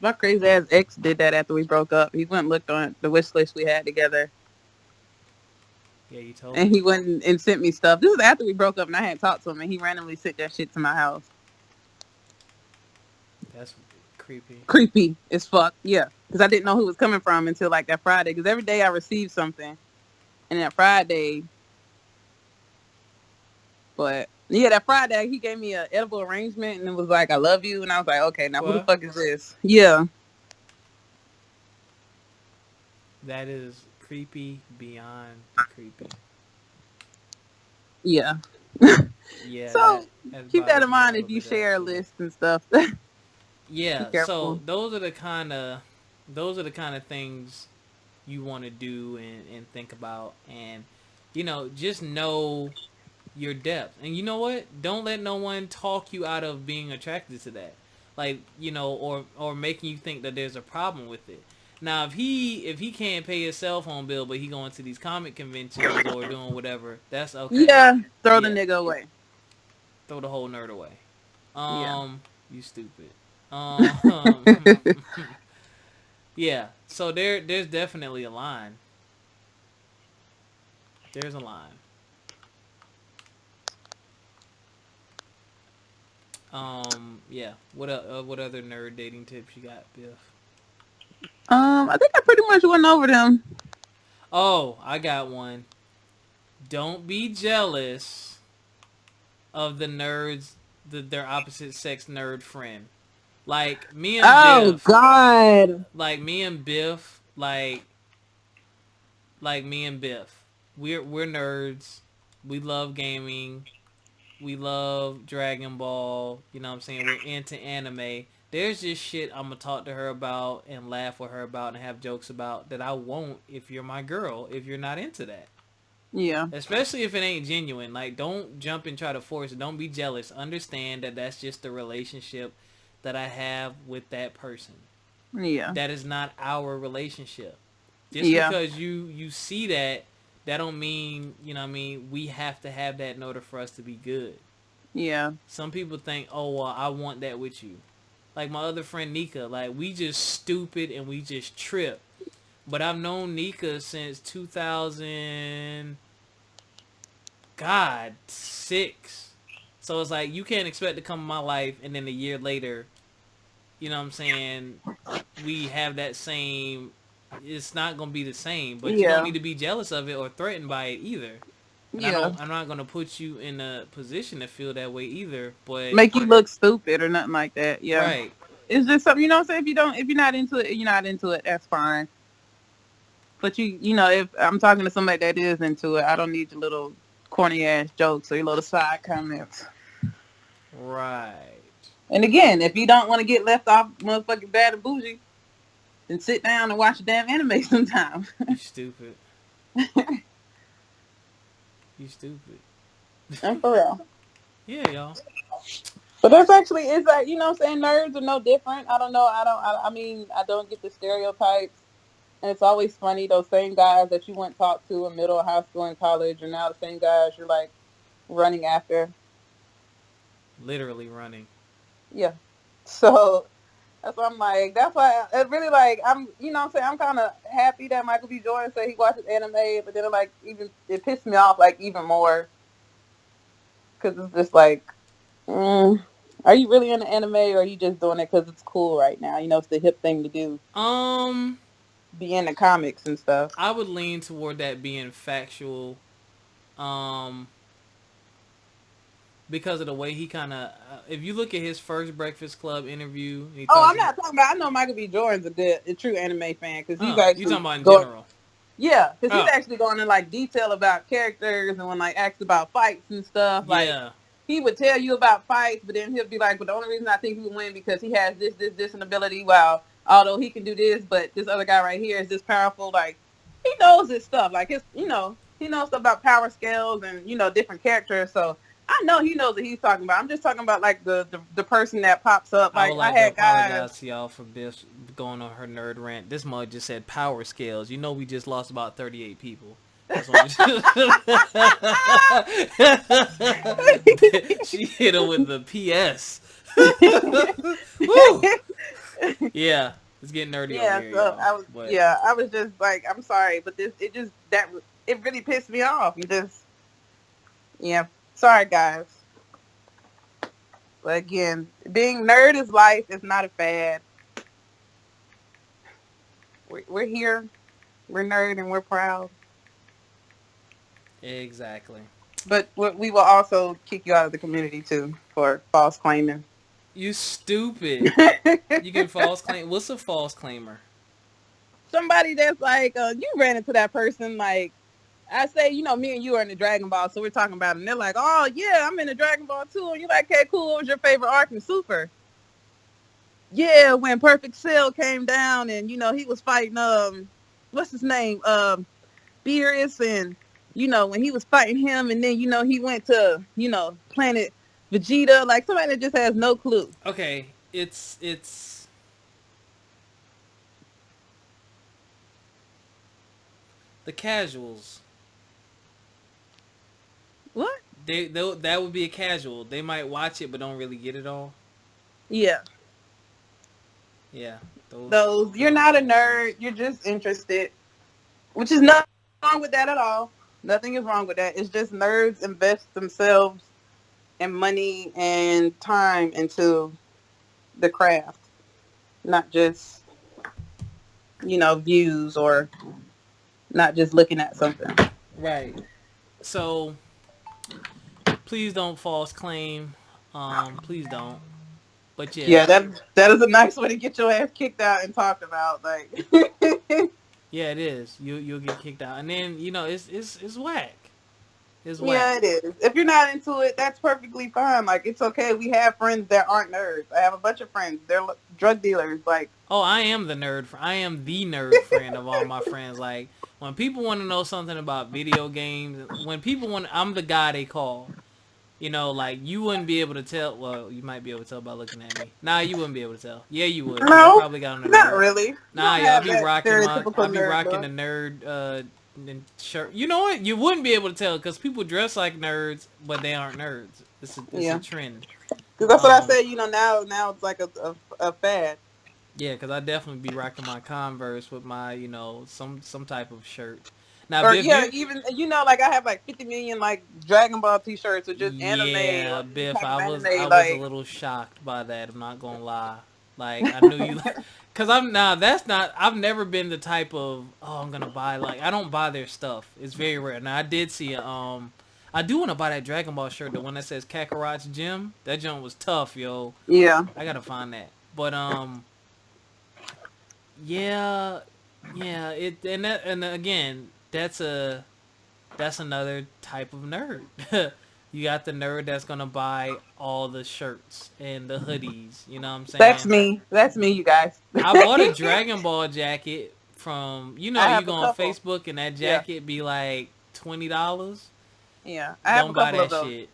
my crazy ass ex did that after we broke up. He went and looked on the wish list we had together, Yeah, you told and me. he went and sent me stuff. This is after we broke up, and I hadn't talked to him, and he randomly sent that shit to my house. That's creepy. Creepy as fuck. Yeah, because I didn't know who it was coming from until like that Friday. Because every day I received something, and that Friday, but yeah, that Friday he gave me a edible arrangement, and it was like, "I love you," and I was like, "Okay, now who the Well, fuck is this?" Yeah, that is creepy beyond creepy. yeah. Yeah, So that keep that bothers in me a mind little if you bit share a actually. list and stuff. Be Yeah, so careful. those are the kind of things you want to do and think about, and just know your depth. And you know what? Don't let no one talk you out of being attracted to that. Like, or making you think that there's a problem with it. Now, if he can't pay his cell phone bill, but he going to these comic conventions or doing whatever, that's okay. Yeah, throw the Yeah, nigga away. throw the whole nerd away. Yeah. You stupid. Um, yeah. So there's definitely a line. There's a line. Yeah. What other nerd dating tips you got, Biff? I think I pretty much went over them. Oh, I got one. Don't be jealous of the nerds, their opposite sex nerd friend. Like me and Oh Biff, God. like me and Biff, like me and Biff. We're nerds. We love gaming. We love Dragon Ball. You know what I'm saying? We're into anime. There's just shit I'm gonna talk to her about and laugh with her about and have jokes about that I won't if you're my girl, if you're not into that. Yeah. Especially if it ain't genuine. Like, don't jump and try to force it. Don't be jealous. Understand that that's just the relationship that I have with that person. Yeah. That is not our relationship. Just Yeah. because you see that, that don't mean, we have to have that in order for us to be good. Yeah. Some people think, oh, well, I want that with you. Like my other friend Nika, like we just stupid and we just trip. But I've known Nika since 2000, God, 6. So it's like you can't expect to come in my life and then a year later, you know what I'm saying, we have that same, it's not going to be the same, but you don't Yeah. need to be jealous of it or threatened by it either. And Yeah. I'm not going to put you in a position to feel that way either, but Make you look stupid or nothing like that. Yeah. right. It's just something, what I'm saying. If you're not into it, you're not into it. That's fine. But if I'm talking to somebody that is into it, I don't need your little corny ass jokes or your little side comments. Right. And again, if you don't want to get left off motherfucking bad and bougie, then sit down and watch a damn anime sometime. You stupid. You stupid. And for real. Yeah, y'all. But that's actually, it's like, what I'm saying, nerds are no different. I don't know. I mean, I don't get the stereotypes. And it's always funny, those same guys that you went talk to in middle, high school, and college are now the same guys you're like running after. Literally running. Yeah. So That's what I'm like. That's why it really like I'm. You know what I'm saying? I'm kind of happy that Michael B. Jordan said he watches anime, but then it like even it pissed me off like even more because it's just like, mm, are you really into anime or are you just doing it because it's cool right now? You know, it's the hip thing to do. Um, Be into comics and stuff. I would lean toward that being factual. Um, because of the way he kind of, if you look at his first Breakfast Club interview, he Oh, talks I'm about. not talking about. I know Michael B. Jordan's a true anime fan because he's Oh, you actually talking about in going. general? Yeah, because he's Oh, actually going in like detail about characters and when like asked about fights and stuff. Like yeah. he would tell you about fights, but then he'll be like, "But the only reason I think he would win because he has this, and ability. Wow, although he can do this, but this other guy right here is this powerful. Like he knows his stuff. Like he knows stuff about power scales and different characters. So I know he knows what he's talking about. I'm just talking about like the person that pops up. I would Like I like to had guys. apologize to y'all for Biff going on her nerd rant. This mug just said power scales. You know we just lost about 38 people. That's what she hit him with the PS. Woo! Yeah, it's getting nerdy over Yeah, here, so y'all. But I was just like, I'm sorry, but it really pissed me off. You just yeah, sorry guys. But again, being nerd is life. It's not a fad. We're here. We're nerd and we're proud. exactly. But we will also kick you out of the community too for false claiming. You stupid. You can false claim. What's a false claimer? Somebody that's like, you ran into that person like I say, me and you are in the Dragon Ball, so we're talking about it. And they're like, oh, yeah, I'm in the Dragon Ball too. And you're like, okay, cool. What was your favorite arc in Super? Yeah, when Perfect Cell came down and, he was fighting, what's his name? Beerus. And, when he was fighting him and then, he went to, planet Vegeta. Like somebody that just has no clue. Okay, it's the casuals. What? That would be a casual. They might watch it but don't really get it all. Yeah. Yeah, Those, those you're are not a casuals. nerd. You're just interested, which is nothing wrong with that at all. Nothing is wrong with that. It's just nerds invest themselves and money and time into the craft, not just views or not just looking at something. Right. So please don't false claim. Please don't. But Yeah, yeah, that is a nice way to get your ass kicked out and talked about. Like, yeah, it is. You'll get kicked out, and then it's whack. It's whack. yeah, it is. If you're not into it, that's perfectly fine. Like, it's okay. We have friends that aren't nerds. I have a bunch of friends. They're drug dealers. Like, Oh, I am the nerd. I am the nerd friend of all my friends. Like when people want to know something about video games, when people want, I'm the guy they call. Like you wouldn't be able to tell. Well, you might be able to tell by looking at me. Nah, you wouldn't be able to tell. Yeah, you would, cause I no, probably got on the not nerd. really. You Nah, don't yo, have that I stereotypical be nerd rocking the look. nerd shirt. You know what? You wouldn't be able to tell because people dress like nerds, but they aren't nerds. It's a Yeah. trend. Because that's what I Um, say. Now it's like a fad. yeah, because I definitely be rocking my Converse with my some type of shirt. Now, Or Biff, yeah, you even like I have like 50 million like Dragon Ball T-shirts or just anime yeah, or any Biff, type of I anime. was a Like little shocked by that. I'm not gonna lie. Like I knew you, cause I'm now. That's not. I've never been the type of I'm gonna buy like I don't buy their stuff. It's very rare. Now I did see I do want to buy that Dragon Ball shirt, the one that says Kakarot's Gym. That jump was tough, yo. yeah, I gotta find that. But yeah, yeah. And again, that's another type of nerd. You got the nerd that's gonna buy all the shirts and the hoodies. You know what I'm that's saying? me. That's me, you guys. I bought a I Dragon Ball jacket from you have a go on couple. Facebook and that Yeah, jacket be like $20. yeah, I have a Don't buy couple of that those. shit.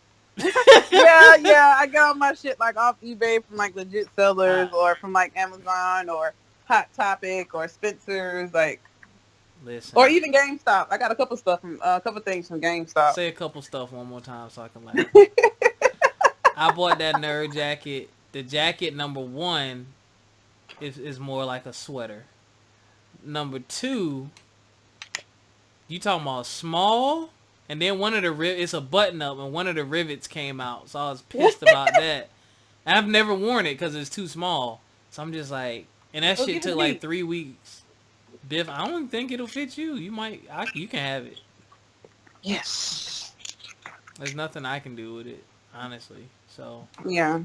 Yeah, yeah, I got all my shit like off eBay from like legit I sellers or from like Amazon or Hot Topic or Spencer's, like, or listen. even GameStop. I got a couple things from GameStop. Say a couple stuff one more time so I can laugh. I bought that nerd jacket. The jacket number one. is more like a sweater. Number 2, you talking about small, and then one of the it's a button up, and one of the rivets came out, so I was pissed about that. And I've never worn it because it's too small, so I'm just like, and that Go shit give it took to like me. 3 weeks. Biff, I don't think it'll fit you. You can have it. Yes. There's nothing I can do with it, honestly. So, Yeah.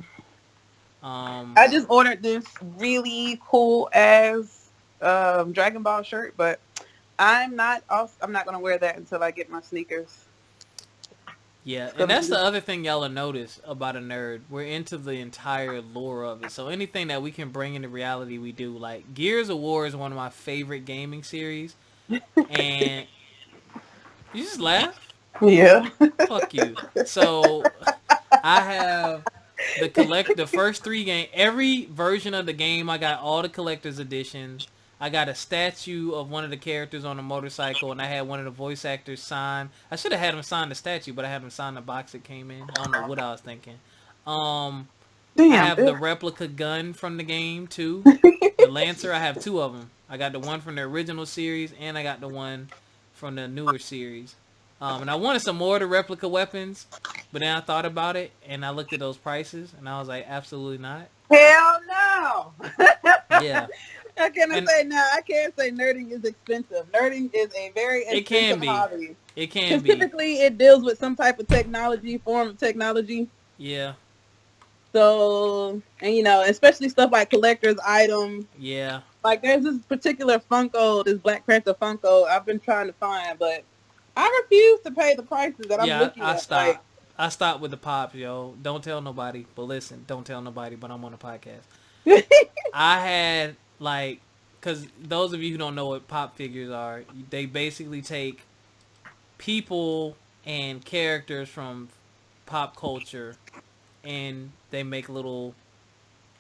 um, I just ordered this really cool ass Dragon Ball shirt, but I'm not gonna wear that until I get my sneakers. yeah, It's and gonna that's be the other thing y'all will notice about a nerd. We're into the entire lore of it. So anything that we can bring into reality, we do. Like Gears of War is one of my favorite gaming series, and you just laugh. yeah. Fuck you. So I have the first 3 game, every version of the game. I got all the collector's editions. I got a statue of one of the characters on a motorcycle, and I had one of the voice actors sign. I should have had him sign the statue, but I had him sign the box it came in. I don't know what I was thinking. Um, I Damn. have the replica gun from the game too. The Lancer. I have 2 of them. I got the one from the original series, and I got the one from the newer series. And I wanted some more of the replica weapons, but then I thought about it, and I looked at those prices, and I was like, absolutely not. Hell no. Yeah, I cannot and say no. I can't say nerding is expensive. Nerding is a very it can expensive be. hobby. It can Because be. typically it deals with some type of form of technology. Yeah, So, and especially stuff like collector's items. yeah, Like there's this particular Funko, this Black Panther Funko I've been trying to find, but I refuse to pay the prices that I'm yeah. looking I at. Like, stopped. I stopped with the pops, yo. Don't tell nobody. But listen, don't tell nobody. But I'm on a podcast. I had like, cause those of you who don't know what pop figures are, they basically take people and characters from pop culture, and they make little,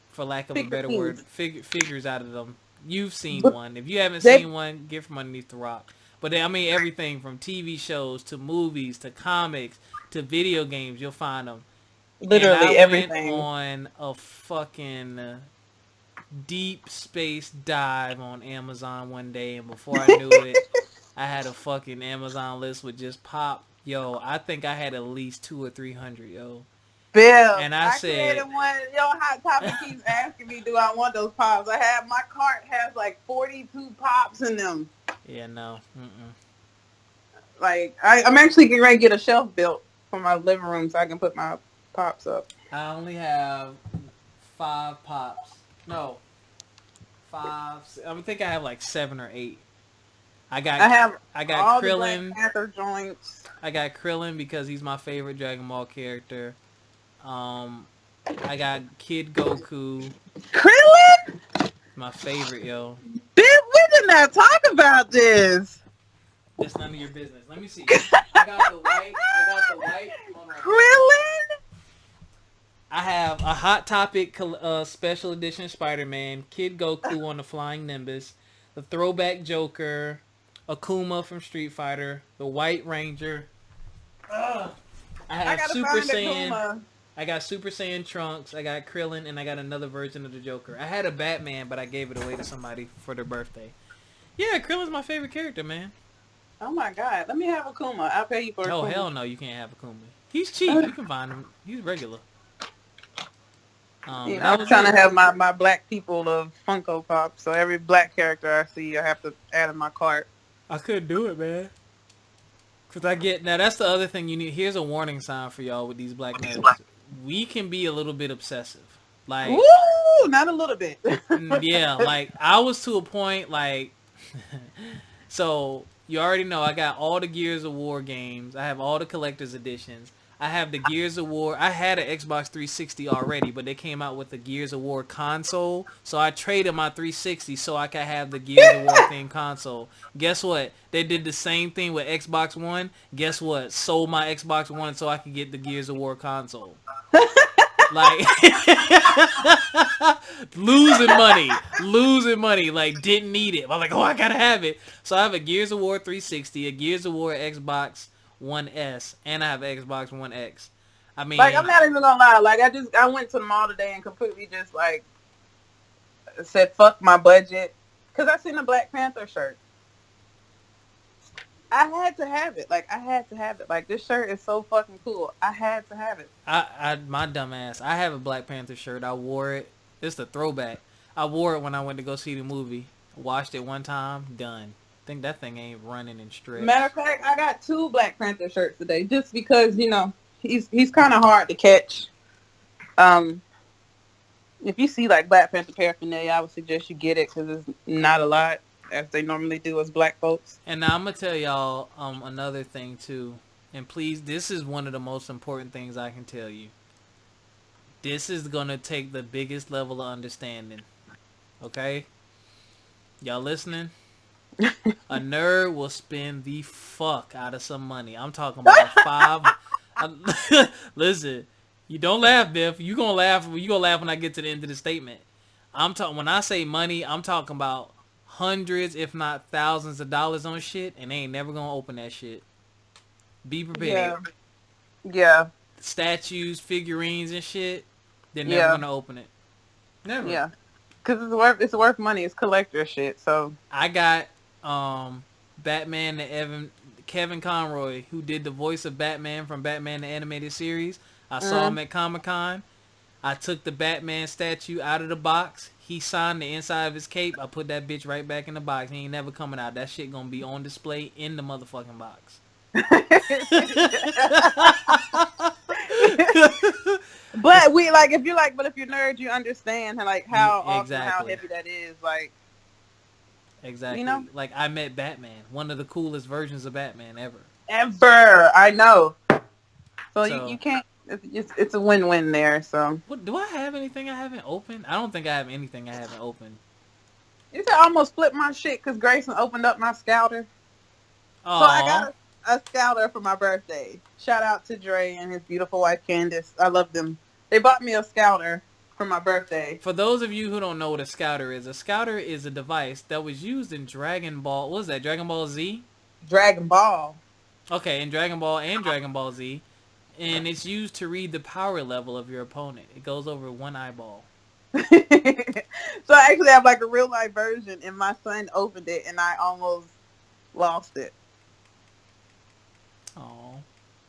for lack of a better word, figurines. figures out of them. You've seen But one. If you haven't they seen one, get from underneath the rock. But I mean, everything from TV shows to movies to comics to video games, you'll find them. And I literally went everything. on a fucking deep space dive on Amazon one day, and before I knew it, I had a fucking Amazon list with just pop. Yo, I think I had at least 200 or 300, yo. Bill, And I I created said, one. Hot Topic keeps asking me, do I want those pops? I have my cart has like 42 pops in them. yeah, no, mm-mm. Like I'm actually getting ready to get a shelf built for my living room so I can put my pops up. I only have 5 pops. No, five. I think I have like 7 or 8. I got I have I got all the Black Krillin. Panther joints. I got Krillin because he's my favorite Dragon Ball character. I got Kid Goku, Krillin? my favorite, yo. Bitch, we did not talk about this. That's none of your business. Let me see. I got the white. I got the white. Hold on. Krillin? I have a Hot Topic special edition Spider-Man, Kid Goku on the Flying Nimbus, the throwback Joker, Akuma from Street Fighter, the White Ranger. Ugh. I I have gotta Super find Saiyan. Akuma. I got Super Saiyan Trunks. I got Krillin, and I got another version of the Joker. I had a Batman, but I gave it away to somebody for their birthday. Yeah, Krillin's my favorite character, man. Oh my god, let me have Akuma. I'll pay you for Oh Akuma. hell no, you can't have Akuma. He's cheap. You can find him. He's regular. Yeah, That I'm was trying it. to have my black people of Funko Pop. So every black character I see, I have to add in my cart. I couldn't do it, man. Cause I get now. That's the other thing you need. Here's a warning sign for y'all with these black nerds. We can be a little bit obsessive. Like, Woo! Not a little bit. yeah, like I was to a point like. So you already know I got all the Gears of War games. I have all the collector's editions. I have the Gears of War. I had an Xbox 360 already, but they came out with the Gears of War console. So I traded my 360 so I could have the Gears of War themed console. Guess what? They did the same thing with Xbox One. Guess what? Sold my Xbox One so I could get the Gears of War console. Like losing money. Like didn't need it. I'm like, oh, I gotta have it. So I have a Gears of War 360, a Gears of War Xbox One S, and I have Xbox One X. I mean, Like I'm not even gonna lie. Like I went to the mall today and completely just like said fuck my budget because I seen a Black Panther shirt. I had to have it. Like I had to have it. Like this shirt is so fucking cool. I had to have it. My dumb ass. I have a Black Panther shirt. I wore it. It's a throwback. I wore it when I went to go see the movie. Watched it one time. Done. Think that thing ain't running and Matter stretch. of fact, I got two Black Panther shirts today just because he's kind of hard to catch. Um, if you see like Black Panther paraphernalia, I would suggest you get it because it's not a lot as they normally do as Black folks. And now I'm gonna tell y'all another thing too. And please, this is one of the most important things I can tell you. This is gonna take the biggest level of understanding. Okay? Y'all listening? A nerd will spend the fuck out of some money. I'm talking about listen, you don't laugh, Biff. You gonna laugh. You gonna laugh when I get to the end of the statement. I'm talking when I say money. I'm talking about hundreds, if not thousands, of dollars on shit, and they ain't never gonna open that shit. Be prepared. Yeah, yeah, Statues, figurines, and shit. They're never yeah, gonna open it. Never. yeah. Because it's worth money. It's collector shit. So I got Batman the Kevin Conroy, who did the voice of Batman from Batman the Animated Series. I saw him at Comic-Con. I took the Batman statue out of the box. He signed the inside of his cape. I put that bitch right back in the box. He ain't never coming out. That shit gonna be on display in the motherfucking box. but if you're nerd, you understand like how awesome, how Exactly. heavy that is. Like Exactly. you know, Like I met Batman, one of the coolest versions of Batman ever. ever I know. So you So, can't. It's a win-win there. So what do I have anything I haven't opened? I don't think I have anything I haven't opened. you said I almost flipped my shit because Grayson opened up my scouter. So I Aw. got a scouter for my birthday. Shout out to Dre and his beautiful wife Candace. I love them. They bought me a scouter for my birthday. For those of you who don't know what a scouter is a device that was used in Dragon Ball. What was that? Dragon Ball Z? Dragon Ball. Okay, in Dragon Ball and Dragon Ball Z. And it's used to read the power level of your opponent. It goes over one eyeball. So I actually have like a real life version, and my son opened it, and I almost lost it. Oh.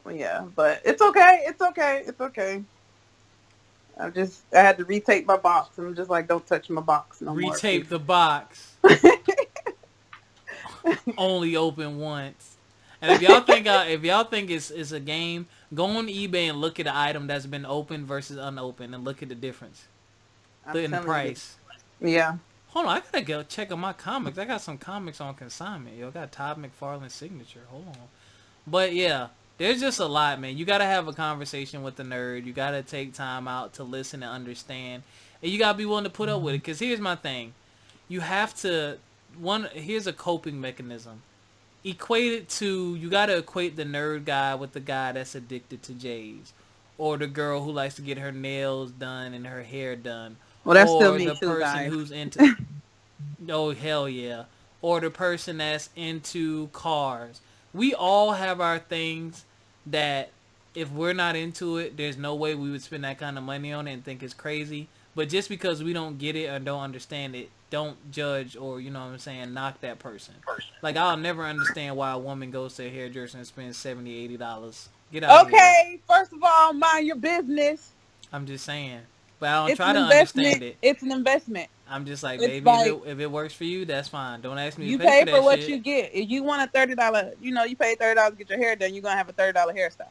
Well, yeah, but it's okay. It's okay. It's okay. I had to retape my box, and I'm just like, don't touch my box no more. Retape the box. Only open once. And if y'all think it's a game, go on eBay and look at the item that's been opened versus unopened and look at the difference. I'm Look at the telling price. you. Yeah. Hold on, I gotta go check on my comics. I got some comics on consignment. Yo, I got Todd McFarlane's signature. Hold on. But yeah, there's just a lot, man. You gotta have a conversation with the nerd. You gotta take time out to listen and understand. And you gotta be willing to put up with it. Cause here's my thing. You have to here's a coping mechanism. You gotta equate the nerd guy with the guy that's addicted to J's. Or the girl who likes to get her nails done and her hair done. Well, that's still Or me the too, person guys. who's into oh hell yeah. Or the person that's into cars. We all have our things that if we're not into it, there's no way we would spend that kind of money on it and think it's crazy. But just because we don't get it or don't understand it, don't judge or, you know what I'm saying, knock that person. Like, I'll never understand why a woman goes to a hairdresser and spends $70, $80. Get out of here. Okay, first of all, mind your business. I'm just saying. But I don't It's try an to investment. understand it. It's an investment. I'm just like, It's baby, like if it works for you, that's fine. Don't ask me you to pay pay for for that what shit. you get. If you want a $30, you pay $30 to get your hair done, you're gonna have a $30 hairstyle.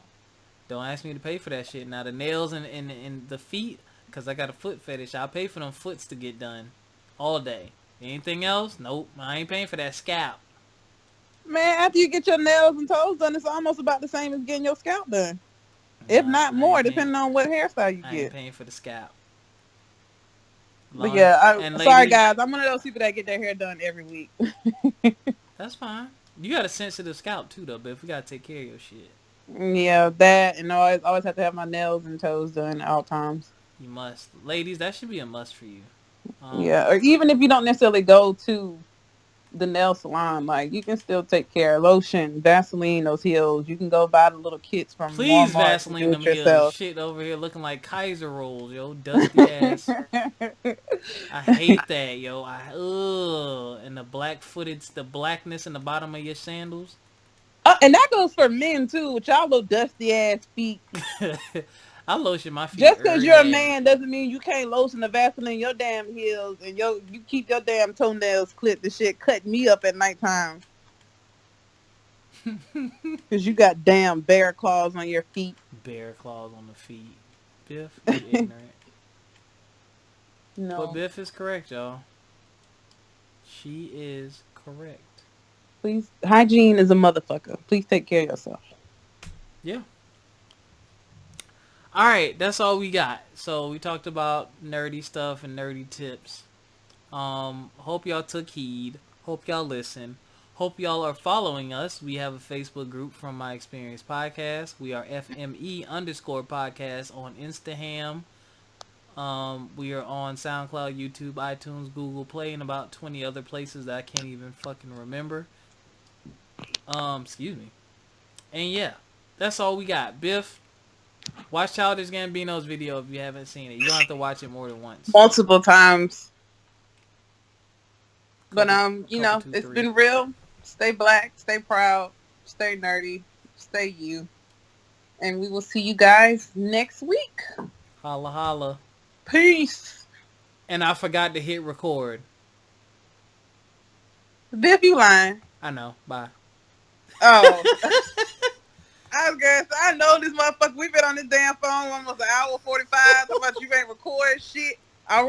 Don't ask me to pay for that shit. Now, the nails and the feet, because I got a foot fetish, I'll pay for them foots to get done all day. Anything else? Nope. I ain't paying for that scalp. Man, after you get your nails and toes done, it's almost about the same as getting your scalp done. If Nah, not more, depending on what hairstyle you I ain't get. paying for the scalp. But yeah, And sorry ladies, guys, I'm one of those people that get their hair done every week. that's fine. You got a sensitive scalp too, though, but if we gotta take care of your shit, Yeah, that and always have to have my nails and toes done at all times. you must. Ladies, that should be a must for you. Yeah, or even if you don't necessarily go to the nail salon. Like you can still take care of lotion, Vaseline, those heels. You can go buy the little kits from Please Walmart and Vaseline do it them heels. yourself. Shit over here looking like Kaiser rolls, yo. Dusty ass. I hate that, yo. And the blackness in the bottom of your sandals. And that goes for men too, with y'all little dusty ass feet. I lotion my feet Just because every you're a day. man doesn't mean you can't lotion the Vaseline your damn heels and you keep your damn toenails clipped. The shit cut me up at nighttime because you got damn bear claws on your feet. Bear claws on the feet. Biff, you ignorant. But No, Biff is correct, y'all. She is correct. please, hygiene is a motherfucker. Please take care of yourself. Yeah. Alright, that's all we got. So we talked about nerdy stuff and nerdy tips. Hope y'all took heed. Hope y'all listen. Hope y'all are following us. We have a Facebook group from My Experience Podcast. We are FME_podcast on Instagram. We are on SoundCloud, YouTube, iTunes, Google Play, and about 20 other places that I can't even fucking remember. Excuse me. And yeah, that's all we got. Biff, watch Childish Gambino's video if you haven't seen it. You don't have to watch it more than once. Multiple times. But Couple, two, it's three. been real. Stay black, stay proud, stay nerdy, stay you. And we will see you guys next week. Holla holla. Peace. And I forgot to hit record. Biff, you lying. I know. Bye. Oh. I was gonna say, I know this motherfucker. We've been on this damn phone almost an hour 45. About you ain't record shit.